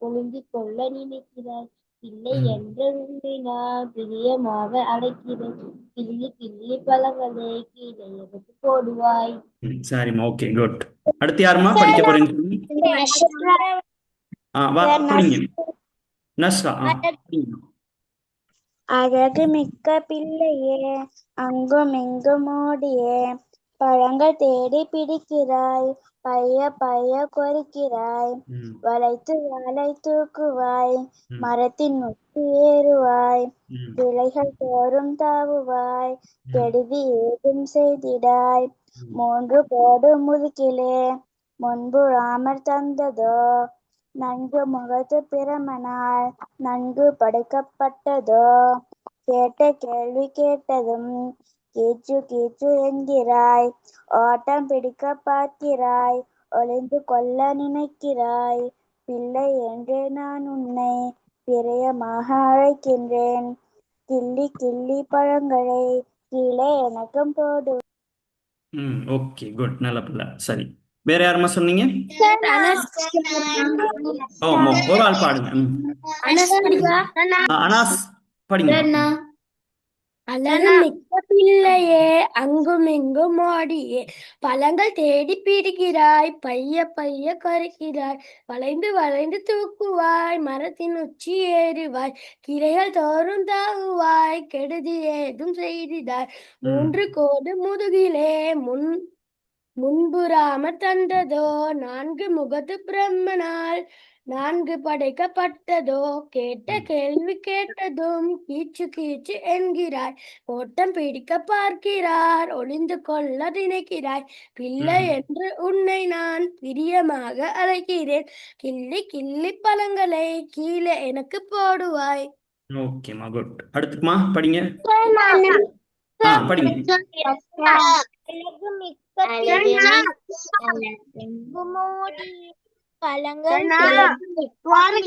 ஒழுங்கி கொள்ள நினைக்கிறாய் இல்லை என்ற உன்னை நான் பிரியமாக அழைக்கிறேன் கிள்ளி கிள்ளி பழங்களை கீழே எடுத்து போடுவாய். சரிம்மா, ஓகே, குட். அடுத்து யாரும்மா படிக்க போறீங்க? நஸ்ரா. அழகு மிக்க பிள்ளையே அங்கும் இங்கும் ஓடியே பழங்கள் தேடி பிடிக்கிறாய் பைய பைய கொறிக்கிறாய் வளைத்து வாளை தூக்குவாய் மரத்தின் உச்சி ஏறுவாய் கிளைகள் தோறும் தாவுவாய் கெடுதி ஏதும் செய்திடாய் மூன்று கோடு முதுகிலே முன்பு ராமர் தந்ததோ நன்கு முகத்து பிரமனால் நன்கு படைக்கப்பட்டதோ கேட்ட கேள்வி கேட்டதும் கீச்சு கீச்சு என்கிறாய் ஓட்டம் பிடிக்க பார்க்கிறாய் ஒளிந்து கொள்ள நினைக்கிறாய் பிள்ளை என்றே நான் உன்னை பிரியமாக அழைக்கின்றேன் கிள்ளி கிள்ளி பழங்களை கீழே எனக்கும் போடு. ஓகே, குட், நல்ல பிள்ளை. சரி, வேற யாருமா சொன்னீங்க? ஒரு ஆள் பாடுங்க. அனாஸ் படிங்க. அழகு மிக்க பிள்ளையே அங்கும் இங்கும் ஓடியே பழங்கள் தேடி பிடிக்கிறாய் பைய பைய கரைக்கிறாய் வளைந்து வளைந்து தூக்குவாய் மரத்தின் உச்சி ஏறுவாய் கிளைகள் தோறும் தாவுவாய் கெடுதி ஏதும் செய்திடாய் மூன்று கோடு முதுகிலே முன்பு ராமர் தந்ததோ நான்கு முகத்து பிரம்மனால் நான்கு படைக்கப்பட்டதோ கேட்ட கேள்வி கேட்டதும் கீச்சு கீச்சு என்கிறாய் ஓட்டம் பிடிக்க பார்க்கிறார் ஒளிந்து கொள்ள நினைக்கிறாய் பிள்ளை என்று உன்னை நான் பிரியமாக அழைக்கிறேன் கிள்ளி கிள்ளி பழங்களை கீழே எனக்கு போடுவாய். ஓகேம்மா, குட். அடுத்துமா படிங்க. படிங்க.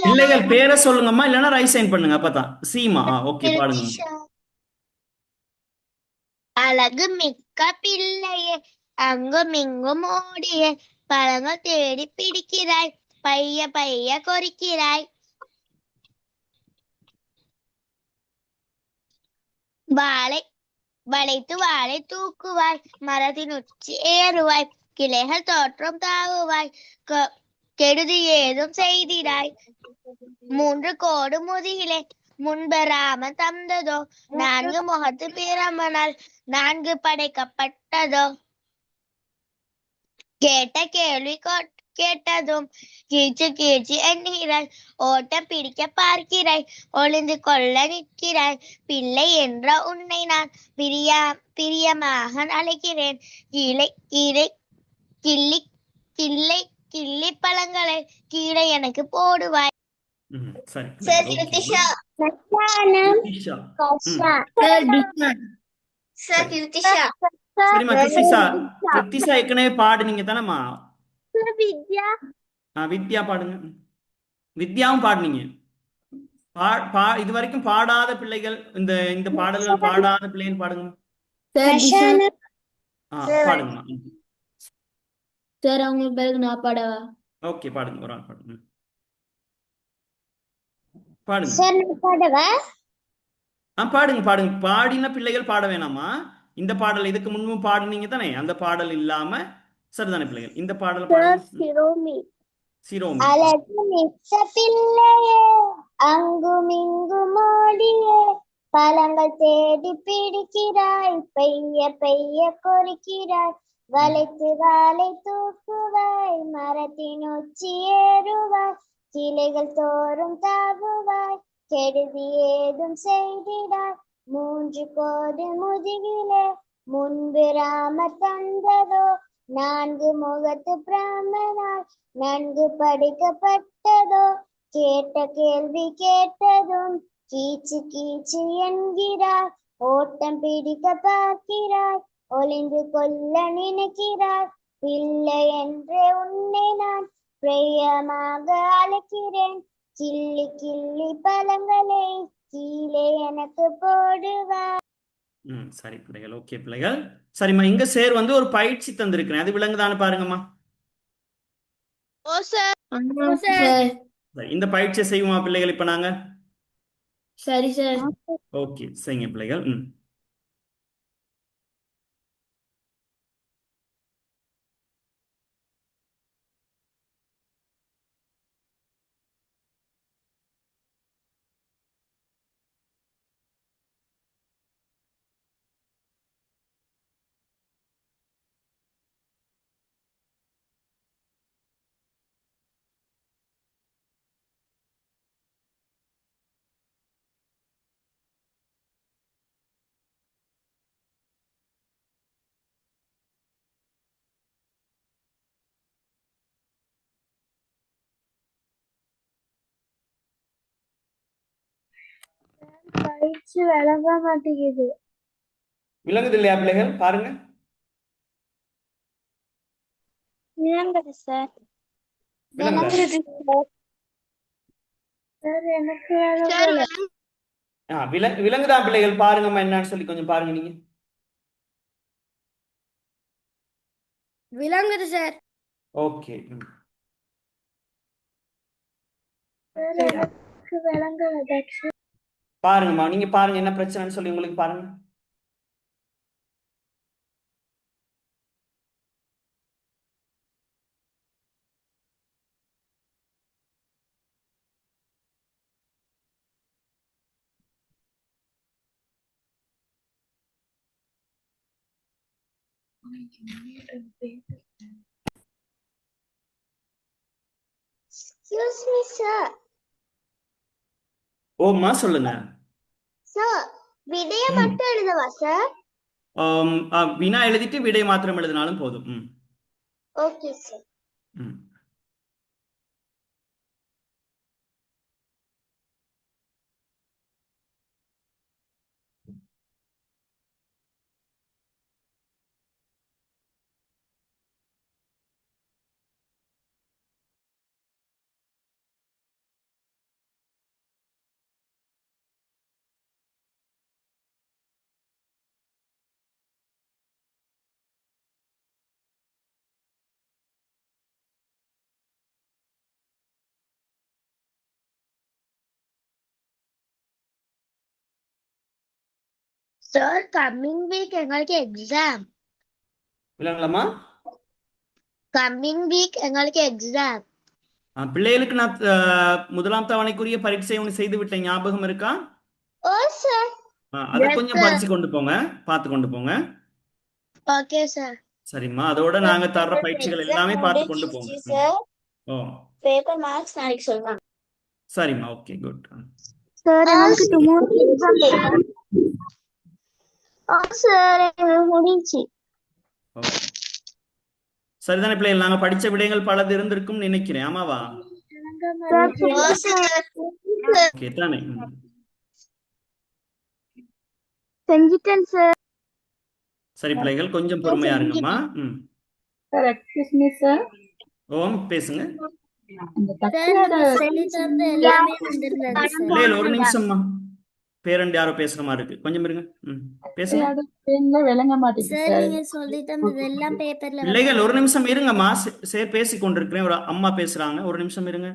பிள்ளைகள் பேரை சொல்லுங்கம்மா, இல்லைன்னா ரைட் சைன் பண்ணுங்க, அப்பதான். சீமா, ஓகே, பாடுங்க. அழகு மிக்க பிள்ளையே அங்கும் இங்கும் ஓடியே பழங்கள் தேடி பிடிக்கிறாய் பைய பைய கொறிக்கிறாய் வாழை வளைத்து வாழை தூக்குவாய், மரத்தின் உச்சி ஏறுவாய், கிளைகள் தோற்றம் தாவுவாய், கெடுதி ஏதும் செய்திடாய். 3 கோடு முதுகிலே முன்பெறாமல் தந்ததோ, 4 முகத்து பிரமனால் 4 படைக்கப்பட்டதோ. கேட்ட கேள்வி கேட்டதும் கீச்சு கீச்சு என்கிறாய், ஓட்டம் பிடிக்க பார்க்கிறாய், ஒளிந்து கொள்ள நிற்கிறாய். பிள்ளை என்ற உன்னை நான் பிரியமாக அழைக்கிறேன். கீழே கீழே கிள்ளி கிள்ளை கிள்ளி பழங்களை கீழே எனக்கு போடுவாய். சரி sir okay Krithisha Krithisha sir Krithisha சரிம்மா கிருத்திஷா ஏற்கனவே பாடுனீங்க தானேம்மா வித்யா வித்யா பாடுங்க வித்யாவும் பாடுனீங்க இது வரைக்கும் பாடாத பிள்ளைகள் இந்த பாடல்கள் பாடாத பிள்ளைகள் பாடுங்க பாடுங்கம்மா சார் அவங்க பிறகு நான் பாடவா? ஓகே பாடுங்க ஒரு ஆள் பாடுங்க பாடுங்க சார் நான் பாடவா? பாடுங்க பாடுங்க பாடின பிள்ளைகள் பாட வேணாமா இந்த பாடல் இதுக்கு முன்பு பாடுனீங்க தானே அந்த பாடல் இல்லாம சரிதானே பிள்ளைகள் இந்த பாடல் பாடுங்க சிரோமி அழகு மிக்க பிள்ளையே அங்கும் இங்கும் ஓடியே பழங்கள் தேடி பிடிக்கிறாய் பெய்ய பெய்ய கொறிக்கிறாய் வளைத்து வாழை தூக்குவாய் மரத்தின் உச்சி ஏறுவாய் கிளைகள் தோறும் தாவுவாய் கெடுதி ஏதும் செய்திடாய் 3 கோடு முதுகிலே முன்பெறாம தந்ததோ 4 முகத்து பிரமனால் 4 படிக்கப்பட்டதோ கேட்ட கேள்வி கேட்டதும் கீச்சு கீச்சு என்கிறாய் ஓட்டம் பிடிக்க பார்க்கிறாய் ஒளிந்து கொள்ள நினைக்கிறாய் பிள்ளை என்றே உன்னை நான் பிரியமாக அழைக்கிறேன் கிள்ளி கிள்ளி பழங்களை கீழே எனக்கு போடுவாய். சரி பிள்ளைகள் ஓகே பிள்ளைகள் சரிம்மா இங்க சேர் ஒரு பயிற்சி தந்திருக்கிறேன் அது விளங்குதான்னு பாருங்கம்மா ஓ சார் இந்த பயிற்சியை செய்வோமா பிள்ளைகள் இப்ப நாங்க சரி சார் ஓகே செய்யுங்க பிள்ளைகள் பயிற்சி விளங்க மாட்டேங்குது விளங்குது இல்லையா பிள்ளைகள் பாருங்க விளங்குது சார் விளங்குதா சார் எனக்கு சார் விலங்குதான் பிள்ளைகள் பாருங்கம்மா என்னன்னு சொல்லி கொஞ்சம் பாருங்க நீங்க விளங்குது சார் ஓகே எனக்கு விளங்குது பாருங்கம்மா நீங்க பாருங்க என்ன பிரச்சனைன்னு சொல்லி உங்களுக்கு பாருங்க Excuse me, sir. ஓம்மா சொல்லுங்க Sir, விடைய மட்டும் எழுதவா சார்? வினா எழுதிட்டு விடை மாத்திரம் எழுதினாலும் போதும் okay sir. Sir coming week எங்களுக்கு எக்ஸாம். இல்லைங்களாம்மா? கம்மிங் வீக் எங்களுக்கு எக்ஸாம். பிள்ளைகளுக்கு நான் முதலாம் தவணைக்குரிய பரீட்சை ஒன்று செய்து விட்டேன், ஞாபகம் இருக்கா? ஓ சார். அதை Yes, கொஞ்சம் sir. படிச்சு கொண்டு போங்க, பார்த்து கொண்டு போங்க. Okay sir. சரிம்மா, அதோட நாங்க தர்ற பயிற்சிகள் எல்லாமே பார்த்து கொண்டு போங்க. சார் ஓ பேப்பர் மார்க்ஸ் நாளைக்கு சொல்லுவாங்க. சரிம்மா, ஓகே, குட். சார் எங்களுக்கு டுமாரோ எக்ஸாம். சார் எங்களுக்கு முடிஞ்சி. ஓ சரிதானே பிள்ளைகள், நாங்க படிச்ச விடயங்கள் பலது இருந்திருக்கும் நினைக்கிறேன், ஆமாவா? ஓகே தானே? செஞ்சிட்டேன் சார். சரி பிள்ளைகள், கொஞ்சம் பொறுமையா இருங்கம்மா. Sir excuse me sir. ஓம், பேசுங்க. இந்த சார் தக்ஷியோட நீங்க சொல்லி தந்த எல்லாமே வந்திருந்தது சார். பிள்ளைகள் ஒரு நிமிஷம்மா, பேரண்ட் யாரோ பேசுற மாதிரி இருக்கு, கொஞ்சம் இருங்க. பேசுங்க தக்ஷியோட ஸ்கிரீன்ல விளங்க மாட்டேங்குது சார் சார். நீங்க சொல்லி தந்தது எல்லாம் பேப்பர்ல பிள்ளைகள் ஒரு நிமிஷம் இருங்கம்மா, பேசி கொண்டிருக்கிறேன். ஒரு அம்மா பேசுறாங்க, ஒரு நிமிஷம் இருங்க.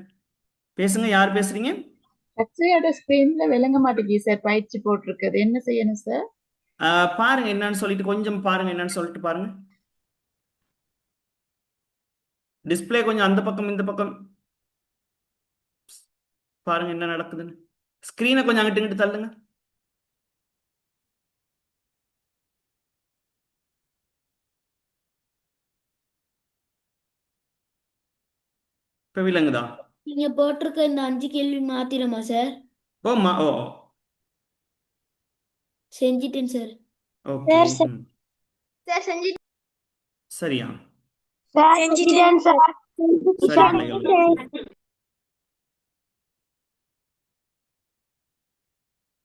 பேசுங்க, யார் பேசுறீங்க? தக்ஷியோட ஸ்கிரீன்ல விளங்க மாட்டேங்குது சார், பயிற்சி போட்டிருக்குது, என்ன செய்யணும் சார்? பாருங்க என்னன்னு சொல்லிட்டு, கொஞ்சம் பாருங்க என்னன்னு சொல்லிட்டு பாருங்க. டிஸ்பிளே கொஞ்சம் அந்த பக்கம் இந்த பக்கம் பாருங்க என்ன நடக்குதுன்னு. ஸ்கிரீனை கொஞ்சம் அங்கிட்டு இங்கிட்டு தள்ளுங்க. இப்ப விளங்குதா? நீங்க போட்டிருக்க இந்த 5 கேள்வி மாத்திரமா சார்? ஓம்மா, ஓ செஞ்சிட்டேன் சார். ஓகே. சார் செஞ்சி. சரியா? செஞ்சிட்டேன் சார். சரி பிள்ளைகள்,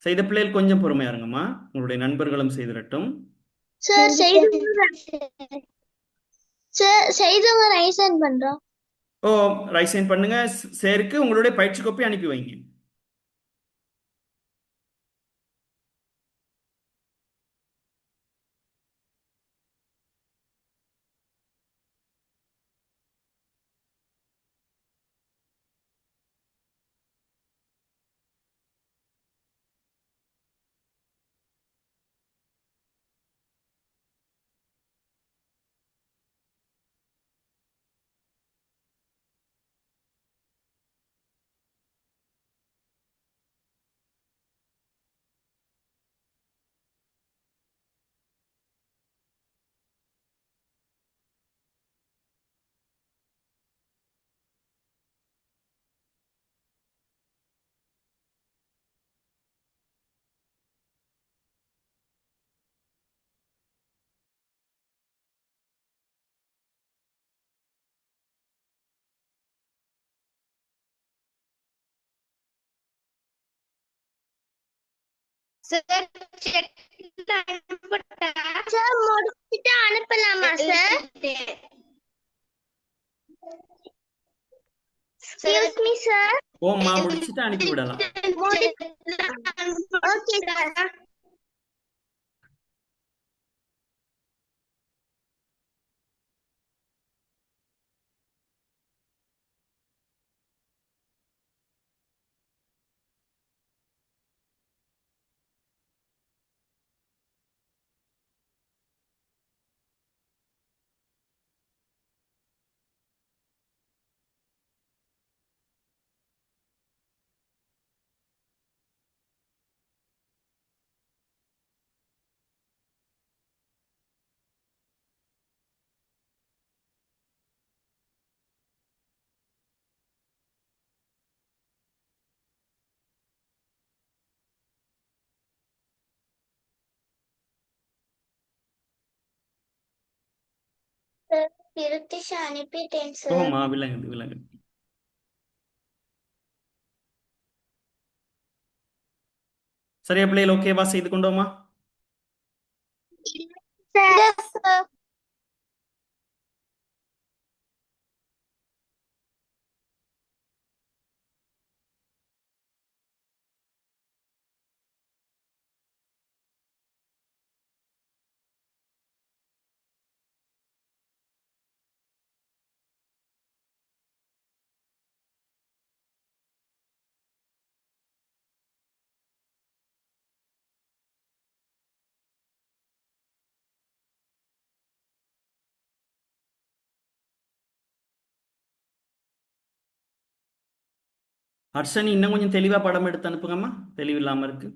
செய்த பிள்ளைகள் கொஞ்சம் பொறுமையா இருங்கம்மா, உங்களுடைய நண்பர்களும் செய்திடட்டும். சார் செய்தவங்க ரைசன் பண்றோம். ஓ ரைசைன் பண்ணுங்க. சேருக்கு உங்களுடைய பயிற்சி கோப்பை அனுப்பி வைங்க. சார் முடிச்சிட்டு அனுப்பலாமா சார்? Excuse me sir. ஓம்மா, முடிச்சுட்டு அனுப்பி விடலாம். Okay sir. திருத்திஷ அனுப்பிட்டேன் சார். ஓம்மா, விளங்குது விளங்குது. சரியா பிள்ளைகள், ஓகேவா? செய்து கொண்டோமா? சார் ஹர்ஷனி இன்னும் கொஞ்சம் தெளிவா படம் எடுத்து அனுப்புங்கம்மா, தெளிவில்லாம இருக்கு.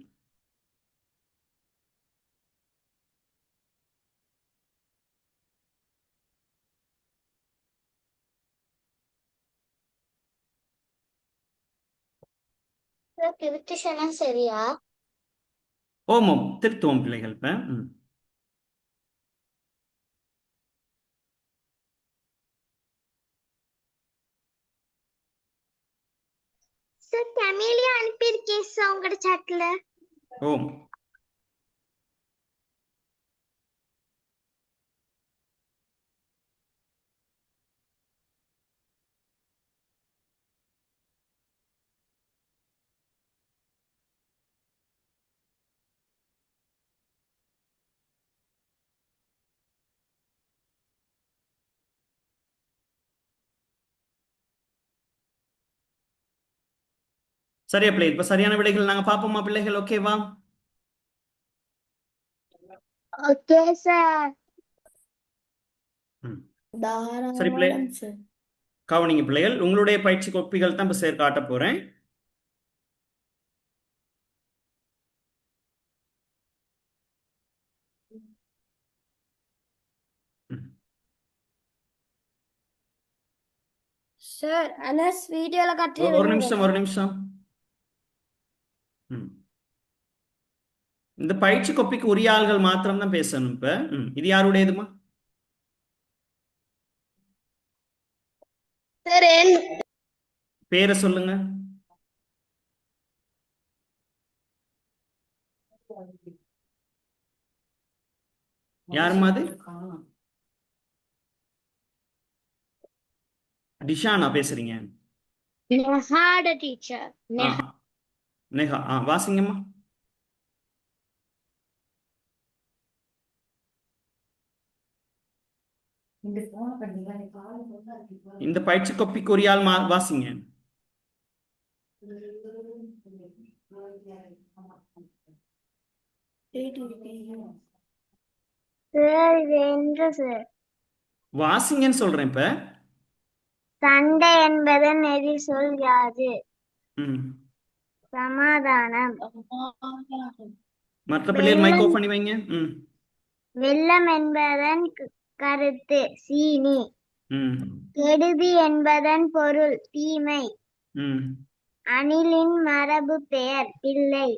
சார் கிருத்திஷனா சரியா? ஓமம் திருத்துவம் பிள்ளைகள் இப்ப. சார் தமிழ்லயே அனுப்பியிருக்கேன் சார் உங்களோட சாட்ல. ஓம். சரியா பிள்ளை, இப்ப சரியான விடைகள் நாங்க பாப்போமா பிள்ளைகள்? ஓகேவா? Okay sir. சரி பிள்ளை, தாராளம் சார். கவனிங்க பிள்ளைகள், உங்களுடைய பயிற்சி கோப்பிகள் தான் இப்ப சேர் காட்ட போறேன். சார் அனஸ் வீடியோல ஒரு நிமிஷம், ஒரு நிமிஷம். இந்த பயிற்சி கோப்பிக்கு உரிய ஆள்கள் மாத்திரம் தான் பேசணும் இப்ப. இது யாருடையதுமா? சார் பேரை சொல்லுங்க. யாருமா அது? டிஷானா பேசுறீங்க? நெஹாட டீச்சர். ஆ, நேஹா. வாசிங்கம்மா. இந்த பயிற்சி கோப்பிக்கு உரிய ஆள் வாசிங்க. சார் இது என்று சார். வாசிங்கன்னு சொல்றேன் இப்ப. சண்டை என்பதன் எதிர் சொல் யாது? சமாதானம். மற்ற பிள்ளைகள் மைக் ஆஃப் பண்ணி வைங்க. வெள்ளம் என்பதன் கருத்து சீனி. கெடுதி என்பதன் பொருள் தீமை. அணிலின் மரபு பெயர் பிள்ளை.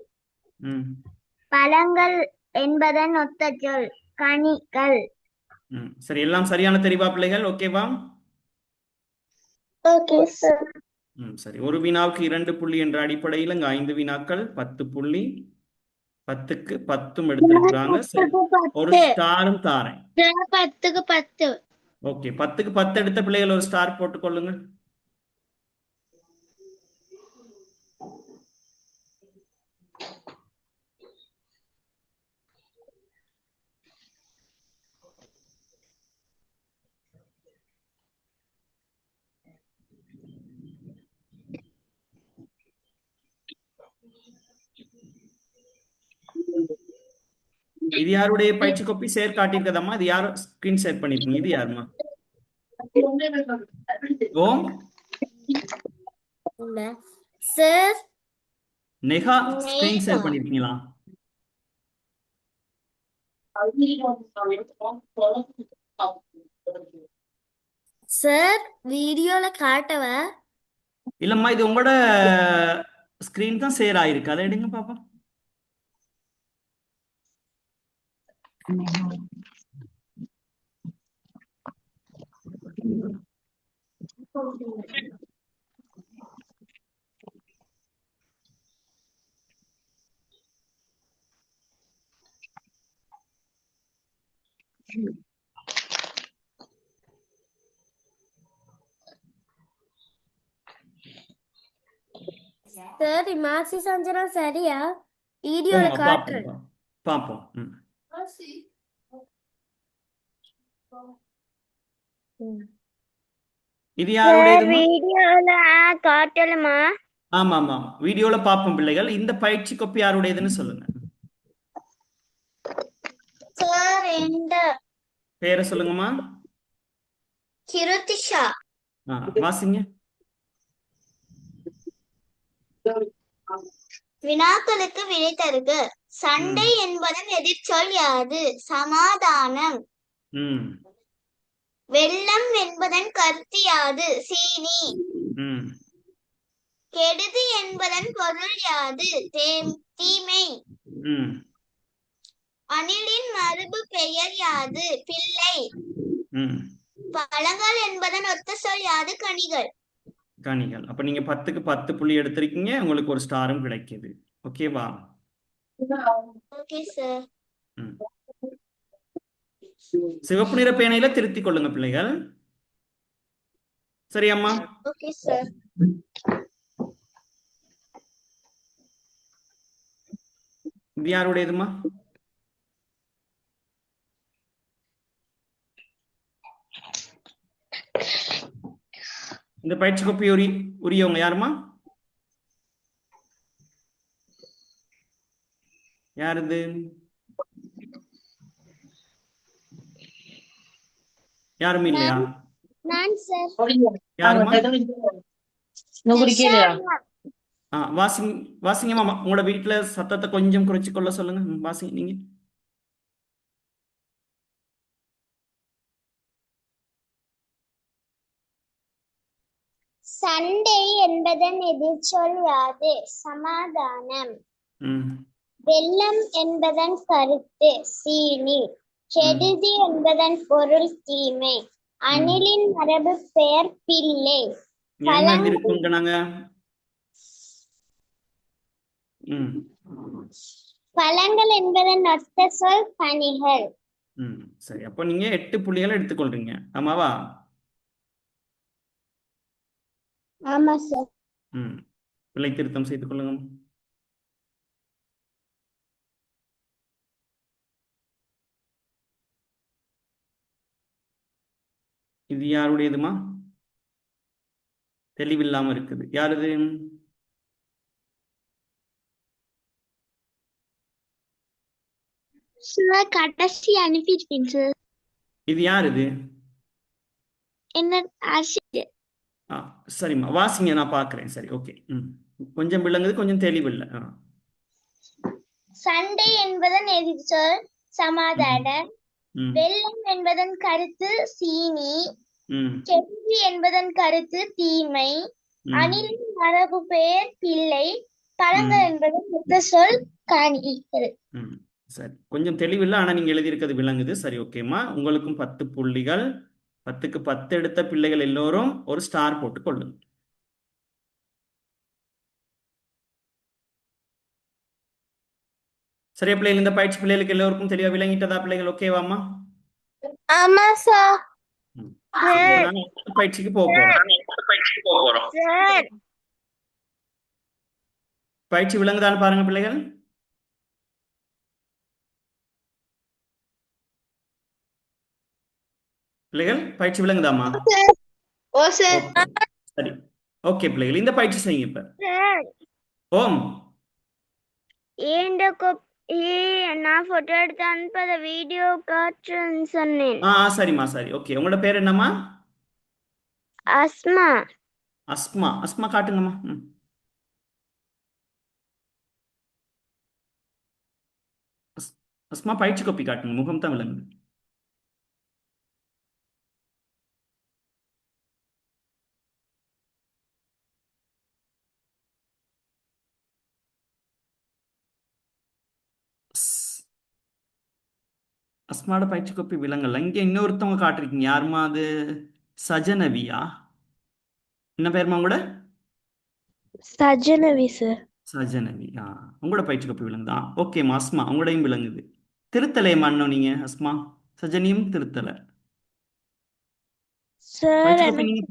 பழங்கள் என்பதன் ஒத்த சொல் கனிகள். சரி, எல்லாம் சரியான தெரிவா பிள்ளைகள்? ஓகேவா? Okay sir. சரி, ஒரு வினாவுக்கு 2 புள்ளி என்ற அடிப்படையில் இங்க 5 வினாக்கள் 10 புள்ளி, 10க்கு 10 எடுத்திருக்கிறாங்க. ஒரு ஸ்டாரும் தாரேன். 10க்கு 10. ஓகே, 10க்கு 10 எடுத்த பிள்ளைகள் ஒரு ஸ்டார் போட்டுக் கொள்ளுங்க. இது யாருடைய பயிற்சி கோப்பி ஷேர் காட்டியிருக்கதம்மா? இது யாரும் ஸ்கிரீன் ஷேர் பண்ணிருக்கீங்க? இது யாருமா? ஓம் சார் நெஹா ஸ்கிரீன் ஷேர் பண்ணிருக்கீங்களா? சார் வீடியோல காட்டவ? இல்லம்மா, இது உங்களோட ஸ்கிரீன் தான் ஷேர் ஆயிருக்கு. அதை எடுங்க பாப்பா. சார் மாசி சஞ்சனா சரியா? வீடியோல காட்டுறேன். பாப்போம். இது யாருடையது? வீடியோல காட்டலுமா? ஆமா ஆமா, வீடியோல பாப்போம் பிள்ளைகள். இந்த பயிற்சி கோப்பி யாருடையதுன்னு சொல்லுங்க. சார் இந்த பேரை சொல்லுங்கம்மா. கிருத்திஷா. வாசிங்க. வினாக்களுக்கு விடை தருக. ம் சண்டை என்பதன் எதிர்ச்சொல் யாது? சமாதானம். ம் வெள்ளம் என்பதன் கருத்து யாது? சீனி. ம் கெடுதி என்பதன் பொருள் யாது? தீமை. ம் அணிலின் மரபு பெயர் யாது? பிள்ளை. ம் பழங்கள் என்பதன் ஒத்த சொல் யாது? கனிகள். கனிகள். அப்ப நீங்க 10க்கு 10 புள்ளி எடுத்திருக்கீங்க, உங்களுக்கு ஒரு ஸ்டாரும் கிடைக்குது. ஓகேவா? Okay sir. ம் சிவப்பு நிற பேனையில திருத்திக் கொள்ளுங்க பிள்ளைகள். சரியாம்மா? Okay sir. இது யாருடையதுமா? இந்த பயிற்சி கோப்பை உரியவங்க யாருமா? யாருது? யாருமே இல்லையா? நான் சார். யாருமா? நிஷா. வாசிங்கம்மா. உங்களோட வீட்டுல சத்தத்தை கொஞ்சம் குறைச்சு கொள்ள சொல்லுங்க. வாசிங்க நீங்க. சண்டை என்பதன் எதிர்ச்சொல் யாது? சமாதானம். ம் வெள்ளம் என்பதன் கருத்து சீனி. கெடுதி என்பதன் பொருள் தீமை. அணிலின் மரபு பெயர் பிள்ளை. என்ன இருக்குங்க நாங்க? ம் பழங்கள் என்பதன் ஒத்த சொல் கனிகள். ம் சரி. அப்போ நீங்க 8 புள்ளிகளை எடுத்துக்கொள்றீங்க. ஆமாவா? ஆமா சார். ம் பிழை திருத்தம் செய்து கொள்ளுங்க. இது யாருடையதுமா? தெளிவில்லாம இருக்குது. யாருது? சார் கடைசி அனுப்பியிருப்பீங்க சார். இது யாருது? என்ன ஆசிரியர்? சரிம்மா, வாசிங்க, நான் பார்க்குறேன். சரி, ஓகே. ம் கொஞ்சம் விளங்குது, கொஞ்சம் தெளிவில்லை. சண்டை என்பதன் எதிர்ச்சொல் சமாதானம். ம் வெள்ளம் என்பதன் கருத்து சீனி. ம் கெடுதி என்பதன் கருத்து தீமை. ம் அணிலின் மரபு பெயர் பிள்ளை. பழங்கள் என்பதன் ஒத்த சொல் கனிகள். ம் சரி, கொஞ்சம் தெளிவில்லை, ஆனால் நீங்கள் எழுதியிருக்கிறது விளங்குது. சரி, ஓகேம்மா. உங்களுக்கும் 10 புள்ளிகள். 10க்கு 10 எடுத்த பிள்ளைகள் எல்லோரும் ஒரு ஸ்டார் போட்டு கொள்ளுங்க. சரியா பிள்ளைகள்? இந்த பயிற்சி பிள்ளைகளுக்கு எல்லோருக்கும் தெளிவா விளங்கிட்டதா பிள்ளைகள்? ஓகேவாம்மா? ஆமா சார். இப்போ நாங்க அடுத்த பயிற்சிக்கு போக போறோம். பயிற்சி விளங்குதான்னு பாருங்க பிள்ளைகள். பயிற்சி விளங்குதாமா? ஓ சார். சரி, ஓகே பிள்ளைகள், இந்த பயிற்சி செய்யுங்க இப்ப. ஓம். நான் போட்டோ எடுத்து அனுப்பத வீடியோ காட்டுறேன்னு சொன்னேன். சரிம்மா, சரி, ஓகே. உங்களோட பேர் என்னம்மா? அஸ்மா. அஸ்மா காட்டுங்கம்மா. அஸ்மா பயிற்சி கோப்பி காட்டுங்க, முகம் தான் விளங்குது. அஸ்மாவோட பயிற்சி கோப்பி விளங்கல. இங்க இன்னொருத்தவங்க காட்டிருக்கீங்க. யாருமா அது? சஜனவியா? என்ன பேருமா உங்களோட? சஜனவி சார். சஜனவி. உங்களோட பயிற்சி கோப்பி விளங்குதா? ஓகேம்மா. அஸ்மா உங்களோடையும் விளங்குது. திருத்தலையம்மா இன்னும் நீங்க? அஸ்மா சஜனியும் திருத்தலை. சார் கோப்பி நீங்க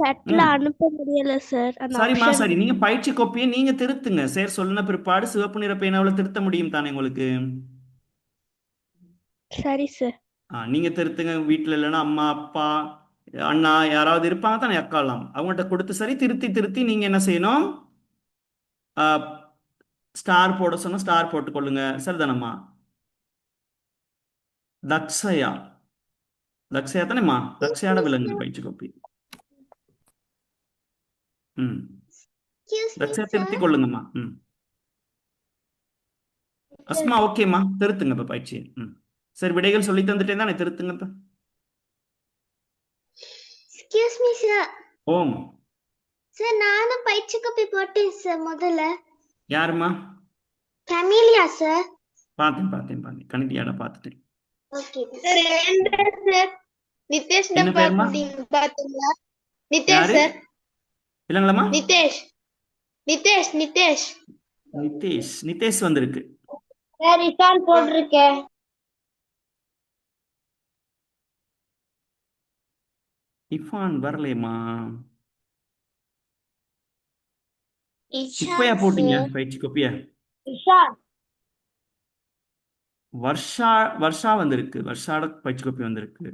சட்ல அனுப்ப முடியல சார். சரிம்மா, சரி. நீங்க பயிற்சி கோப்பியை நீங்க திருத்துங்க. சார் சொன்ன பிற்பாடு சிவப்பு நிற பேனாவில் திருத்த முடியும் தானே உங்களுக்கு? சரி சார். நீங்க திருத்துங்க. வீட்டில் இல்லைன்னா அம்மா, அப்பா, அண்ணா யாராவது இருப்பாங்க தானே, அக்காலாம், அவங்கள்ட்ட கொடுத்து சரி திருத்தி நீங்க என்ன செய்யணும்? ஸ்டார் போட சொன்னா ஸ்டார் போட்டுக்கொள்ளுங்க. சரிதானம்மா? தக்ஷயா தானேம்மா? தக்ஷையோட விலங்குது பயிற்சி கோப்பி. Excuse me, தட்சை sir. திருத்திக் கொள்ளுங்கம்மா. அஸ்மா ஓகேம்மா, திருத்துங்க இப்ப பயிற்சி. சரி, விடைகள் சொல்லி தந்துட்டே தானே, திருத்துங்க இப்ப. Excuse me, sir. ஓம். Sir, நானும் பயிற்சி காப்பி போட்டேன் சார் முதல்ல. யாருமா? Camellia, sir. பார்த்தேன் கணிதியாட பார்த்துட்டேன். Okay. சார் நிதேஷ் என்ன டப்பா பேருமா? குட்டிங்க பாத்தீங்களா? நிதேஷ் யாரு? சார். இல்லைங்களாம்மா? நிதேஷ் நிதேஷ் வந்திருக்கு. சார் இசான் போட்டிருக்கேன். இஃபான் வரலையம்மா. Ishan, இப்பயா போட்டீங்க sir. பயிற்சி கோப்பிய? இசான். வர்ஷா வந்திருக்கு. வர்ஷாட பயிற்சி கோப்பி வந்திருக்கு.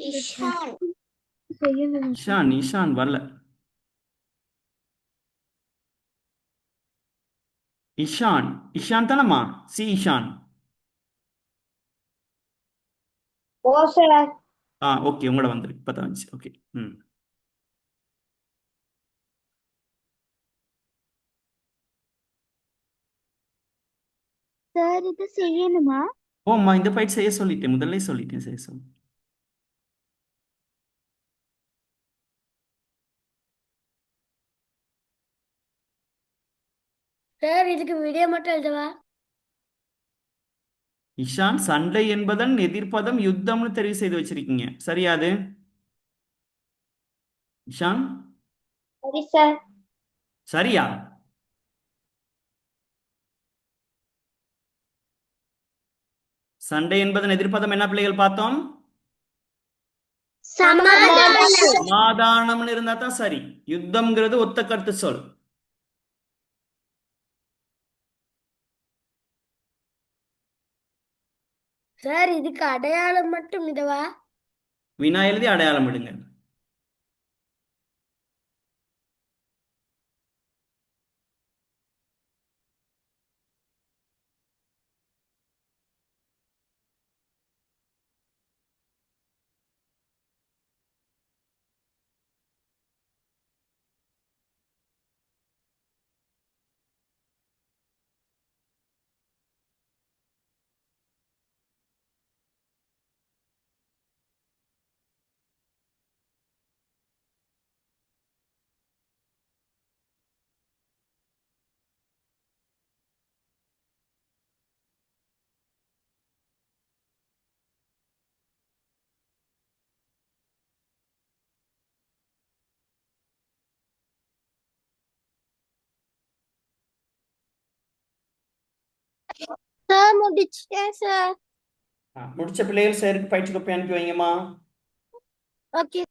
Ishan. இஷான் வரல. இஷான் தானம்மா? இஷான். ஓ சார். ஓகே, உங்களோட வந்திருக்கு. இப்பதான் வந்துச்சு. ஓகே. சார் இது செய்யணுமா? ஓம்மா, இந்த பயிற்சி செய்ய சொல்லிட்டேன், முதல்ல சொல்லிட்டேன் செய்ய சொல்லி. சார் இதுக்கு விடிய மட்டும் எழுதவா? இஷான், சண்டை என்பதன் எதிர்ப்பதம் யுத்தம்னு தெரிவு செய்து வச்சிருக்கீங்க. சரியா அது? இஷான் சரி சார். சரியா? சண்டை என்பதன் எதிர்ப்பதம் என்ன பிள்ளைகள் பார்த்தோம்? சமாதானம்னு இருந்தா தான் சரி. யுத்தம்ங்கிறது ஒத்த கருத்து சொல். சார் இதுக்கு அடையாளம் மட்டும் இதவா? வினா எழுதி அடையாளம் விடுங்க. சார் முடிச்சிட்டேன் சார். முடிச்ச பிள்ளைகள் சேருக்கு பயிற்சி கோப்பை அனுப்பி வைங்கம்மா. ஓகே.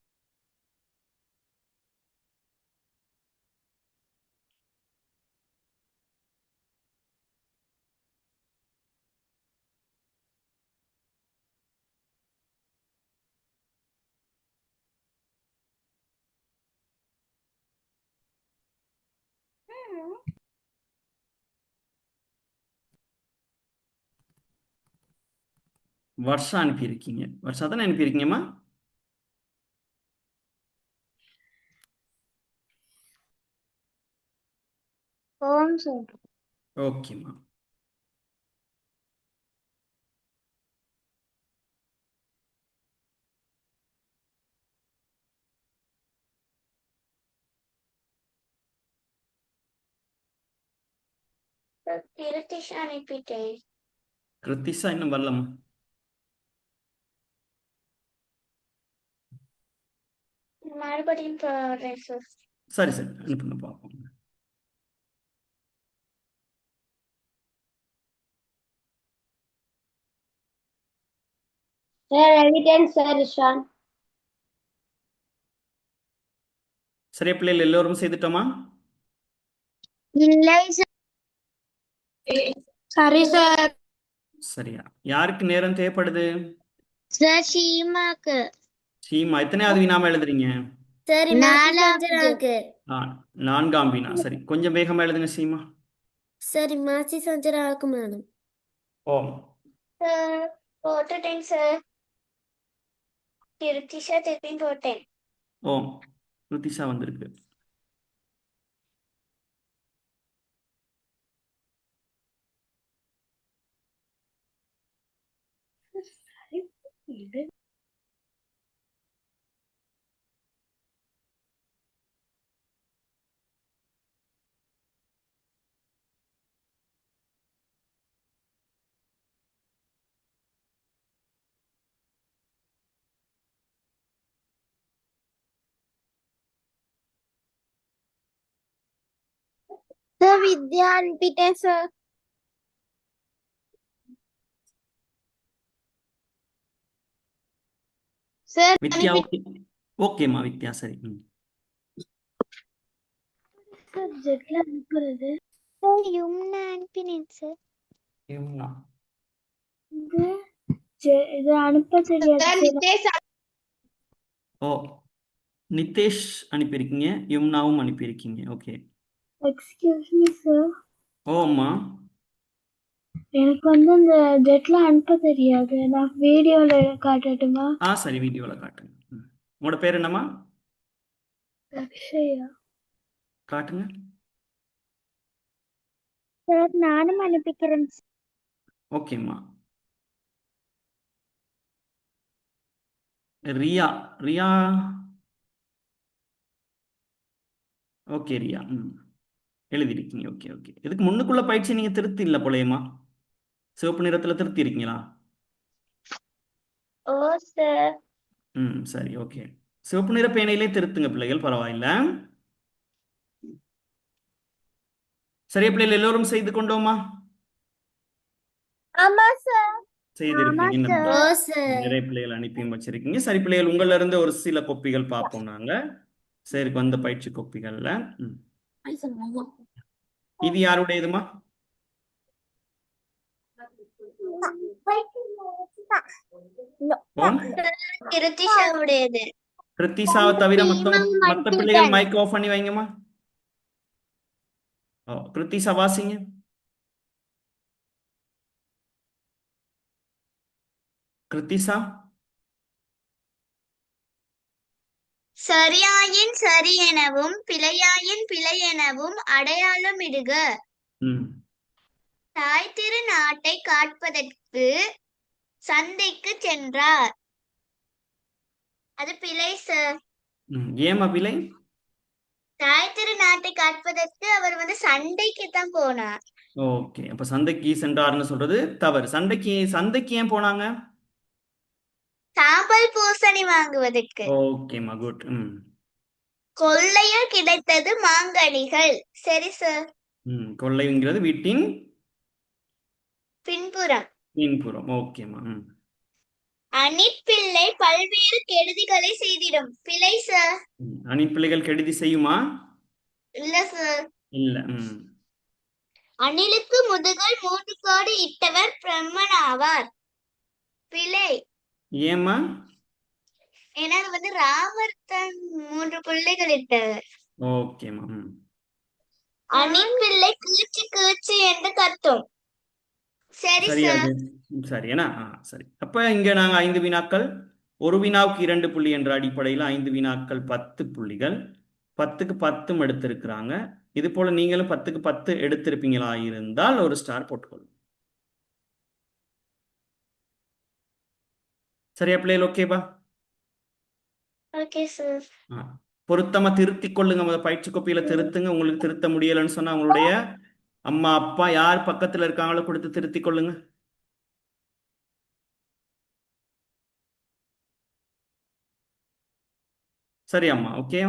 வர்ஷா அனுப்பியிருக்கீங்க. வர்ஷா தானே அனுப்பியிருக்கீங்கம்மா? ஓம் சார். ஓகேம்மா. கிருத்திஷ் அனுப்பிட்டேன். கிருத்திஷா இன்னும் வரலம்மா. மறுபடியும் போடுறேன் சார். சரி அனுப்புங்க பார்ப்போம். Sir evidence sir Ishan. சரியா பிள்ளைகள் எல்லோரும் செய்துட்டோமா? இல்லை சார். சரி சார். சரியா. யாருக்கு நேரம் தேவைப்படுது? சார் சீமாக்கு. சீமா, எத்தனையாவது வினாம எழுதுறீங்க? சரி நாலாவது. நான்காம் வினா. சரி, கொஞ்சம் வேகமா எழுதுங்க சீமா. சரி மாசி சஞ்சனாவுக்கு மேடம். ஓம். சார் போட்டுட்டேன் சார். திருத்திஷா திருப்பி போட்டேன். ஓ ருத்திஷா வந்திருக்கு. சார் வித்யா அனுப்பிட்டேன் சார். சார் வித்யா ஓகே. ஓகேம்மா வித்யா சரி. சார் ஜெட்ல அனுப்புறது. சார் யும்னா அனுப்பினேன் சார். யமுனா. இது அனுப்ப தெரியாது சார் சார். நிதேஷ் ஓ நிதேஷ் அனுப்பியிருக்கீங்க, யமுனாவும் அனுப்பியிருக்கீங்க. ஓகே. Excuse me sir. ஓ அம்மா. எனக்கு வந்து இந்த ஜெட்ல அனுப்ப தெரியாது. நான் வீடியோல காட்டட்டுமா? சரி வீடியோவில் காட்டுங்க. உங்களோட பேர் என்னம்மா? அக்ஷயா. காட்டுங்க. சார் நானும் அனுப்பிக்கிறேன். ஓகேம்மா. ரியா. ரியா ஓகே ரியா. எழுதிருக்கீங்க. Okay okay. இதுக்கு முன்னுக்குள்ள பயிற்சி நீங்கள் திருத்தி இல்லை போலேயம்மா. சிவப்பு நிறத்தில் திருத்தி இருக்கீங்களா? ஓ சார். சரி ஓகே. சிவப்பு நிற பேனையிலே திருத்துங்க பிள்ளைகள், பரவாயில்ல. சரியா பிள்ளைகள் எல்லோரும் செய்து கொண்டோமா? ஆமா சார். செய்திருக்கீங்க. ஆமா ஓ சார். சார். நிறைய பிள்ளைகள் அனுப்பியும் வச்சிருக்கீங்க. சரி பிள்ளைகள், உங்கள்ல இருந்து ஒரு சில கோப்பிகள் பார்ப்போம் நாங்க. சரி வந்த பயிற்சி கோப்பிகள்ல இது யாருடையதுமா? ஓம் திருத்திஷாவுடையது. கிருத்திசாவை தவிர மத்த பிள்ளைகள் மைக் ஆஃப் பண்ணி வைங்கம்மா. ஓ கிருத்திசா வாசிங்க. கிருத்திசா. சரியாயின் சரி எனவும் பிழையாயின் பிழை எனவும் அடையாளமிடுக. தாய் திரு நாட்டை காட்பதற்கு சந்தைக்கு சென்றார். அது பிழை சார். ஏமா பிழை? தாய் திரு நாட்டை காட்பதற்கு அவர் வந்து சண்டைக்கு தான் போனார். ஓகே, அப்ப சந்தைக்கு சென்றார்னு சொல்றது தவறு. சந்தைக்கு ஏன் போனாங்க? சாம்பல் பூசணி வாங்குவதற்கு. ஓகேம்மா குட். கொள்ளையில் கிடைத்தது மாங்கனிகள். சரி சார். கொள்ளைங்கிறது வீட்டின் பின்புறம். பின்புறம். ஓகேம்மா. அணிப்பிள்ளை பல்வேறு கெடுதிகளை செய்திடும். பிழை சார். அணிப்பிள்ளைகள் கெடுதி செய்யுமா? இல்ல சார். இல்ல. அணிலுக்கு முதுகில் 3 கோடு இட்டவர் பிரம்மன் ஆவார். பிழை. ஏம்மா? ஏன்னா அது வந்து ராமர் தான் 3 பிள்ளைகள் இட்டவர். ஓகேம்மா. அணிப்பிள்ளை கீச்சு கீச்சு என்று கத்தும். சரி சரியா? சார். சரி ஏன்னா சரி. அப்ப இங்க நாங்க 5 வினாக்கள், ஒரு வினாவுக்கு 2 புள்ளி என்ற அடிப்படையில் 5 வினாக்கள் 10 புள்ளிகள், 10க்கு 10 எடுத்திருக்கிறாங்க. இது போல நீங்களும் 10க்கு 10 எடுத்திருப்பீங்களா இருந்தால் ஒரு ஸ்டார் போட்டுக்கொள்ளும். சரியா பிள்ளைகள்? ஓகேவா? Okay sir. பொருத்தமா திருத்திக் கொள்ளுங்க. பயிற்சி கோப்பியில திருத்துங்க. உங்களுக்கு திருத்த முடியலன்னு சொன்னா உங்களுடைய அம்மா அப்பா யார் பக்கத்துல இருக்காங்களோ கொடுத்து திருத்திக் கொள்ளுங்க. சரி அம்மா. ஓகே.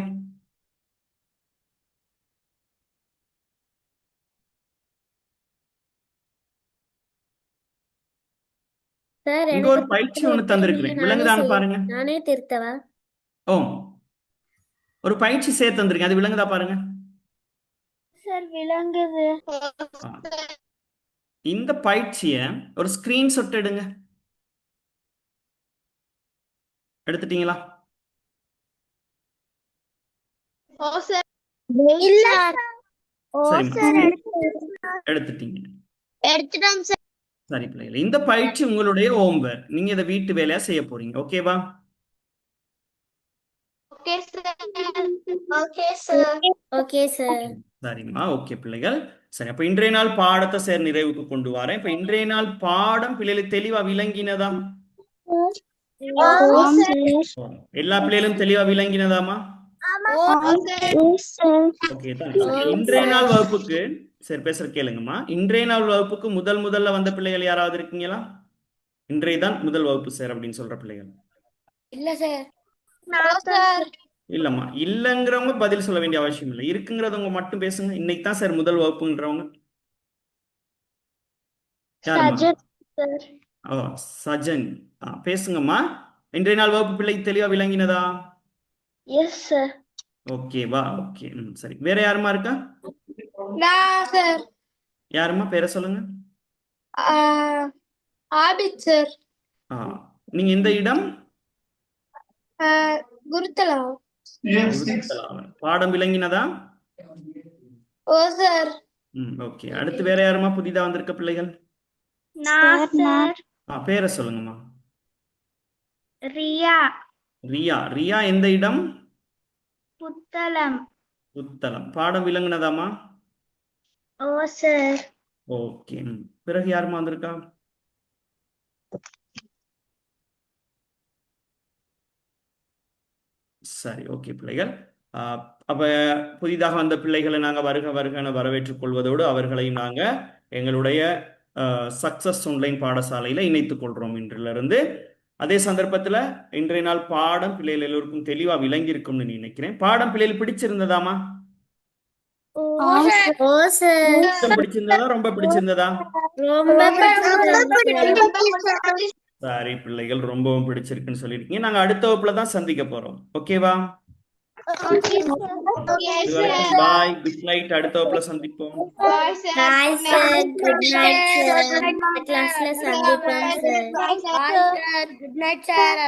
சார் இங்க ஒரு பயிற்சி ஒண்ணு தந்திருக்கிறேன், விளங்குதான்னு பாருங்க. நானே திருத்தவா? ஓ ஒரு பயிற்சி சேர்த்து தந்திருக்கேன், அது விளங்குதா பாருங்க. சார் விளங்குது. இந்த பயிற்சியை ஒரு ஸ்கிரீன்ஷாட் எடுங்க. எடுத்துட்டீங்களா? இல்ல சரி எடுத்துட்டீங்க. எடுத்துட்டோம் சார். சரி பிள்ளைகள், இந்த பயிற்சி உங்களுடைய ஹோம்வொர்க். நீங்க இதை வீட்டு வேலையா செய்ய போறீங்க. ஓகேவா? Okay sir. Okay sir. Okay sir. சரிம்மா, ஓகே பிள்ளைகள். சரி, அப்ப இன்றைய நாள் பாடத்தை சார் நிறைவுக்கு கொண்டு வரேன். இப்ப இன்றைய நாள் பாடம் பிள்ளைகளுக்கு தெளிவா விளங்கினதா? எல்லா பிள்ளைகளும் தெளிவா விளங்கினதாமா? ஓகே தான். சரி, இன்றைய நாள் வகுப்புக்கு சரி பேசுற கேளுங்கம்மா. இன்றைய நாள் வகுப்புக்கு முதல்ல வந்த பிள்ளைகள் யாராவது இருக்கீங்களா? இன்றைய தான் முதல் வகுப்பு சார் அப்படின்னு சொல்ற பிள்ளைகள் இல்ல சார். இல்லம்மா. இல்லங்கிறவங்க பதில் சொல்ல வேண்டிய அவசியம் இல்லை. இருக்குங்கிறவங்க மட்டும் பேசுங்க. இன்னைக்கு தான் சார் முதல் வகுப்புங்கிறவங்க யாரும்மா? ஓ, சஜன். பேசுங்கம்மா. இன்றைய நாள் வகுப்பு பிள்ளைக்கு தெளிவா விளங்கினதா? Yes sir. ஓகேவா? ஓகே. சரி, வேற யாருமா இருக்கா? சார். யாருமா பேரை சொல்லுங்க. ஆபித் சார். நீங்க எந்த இடம்? குருத்தலம். பாடம் விளங்கினதா? ஓ சார். ஓகே. அடுத்து வேற யாருமா புதிதா வந்திருக்க பிள்ளைகள்? பேரை சொல்லுங்கம்மா. ரியா. ரியா எந்த இடம்? புத்தளம். பாடம் விளங்குனதாமா? ஓ சார். ஓகே. பிறகு யாருமா வந்திருக்கா? சரி, ஓகே பிள்ளைகள். அப்ப புதிதாக வந்த பிள்ளைகளை நாங்க வருகன வரவேற்றுக் கொள்வதோடு அவர்களையும் நாங்க எங்களுடைய சக்சஸ் ஆன்லைன் பாடசாலையில இணைத்துக் கொள்றோம் இன்றிலிருந்து. அதே சந்தர்ப்பத்துல இன்றைய நாள் பாடம் பிள்ளைகள் எல்லோருக்கும் தெளிவா விளங்கி இருக்கும்னு நினைக்கிறேன். பாடம் பிள்ளைகள் பிடிச்சிருந்ததாமா? பிடிச்சிருந்ததா? ரொம்ப பிடிச்சிருந்ததா? சரி பிள்ளைகள், ரொம்பவும் பிடிச்சிருக்குன்னு சொல்லிருக்கீங்க. நாங்க அடுத்த வகுப்புல தான் சந்திக்க போறோம். ஓகேவா? பாய், குட் நைட். அடுத்த வகுப்புல சந்திப்போம். Bye sir. Good night sir. கிளாஸ்ல சந்திப்போம் sir. Bye sir. Good night sir.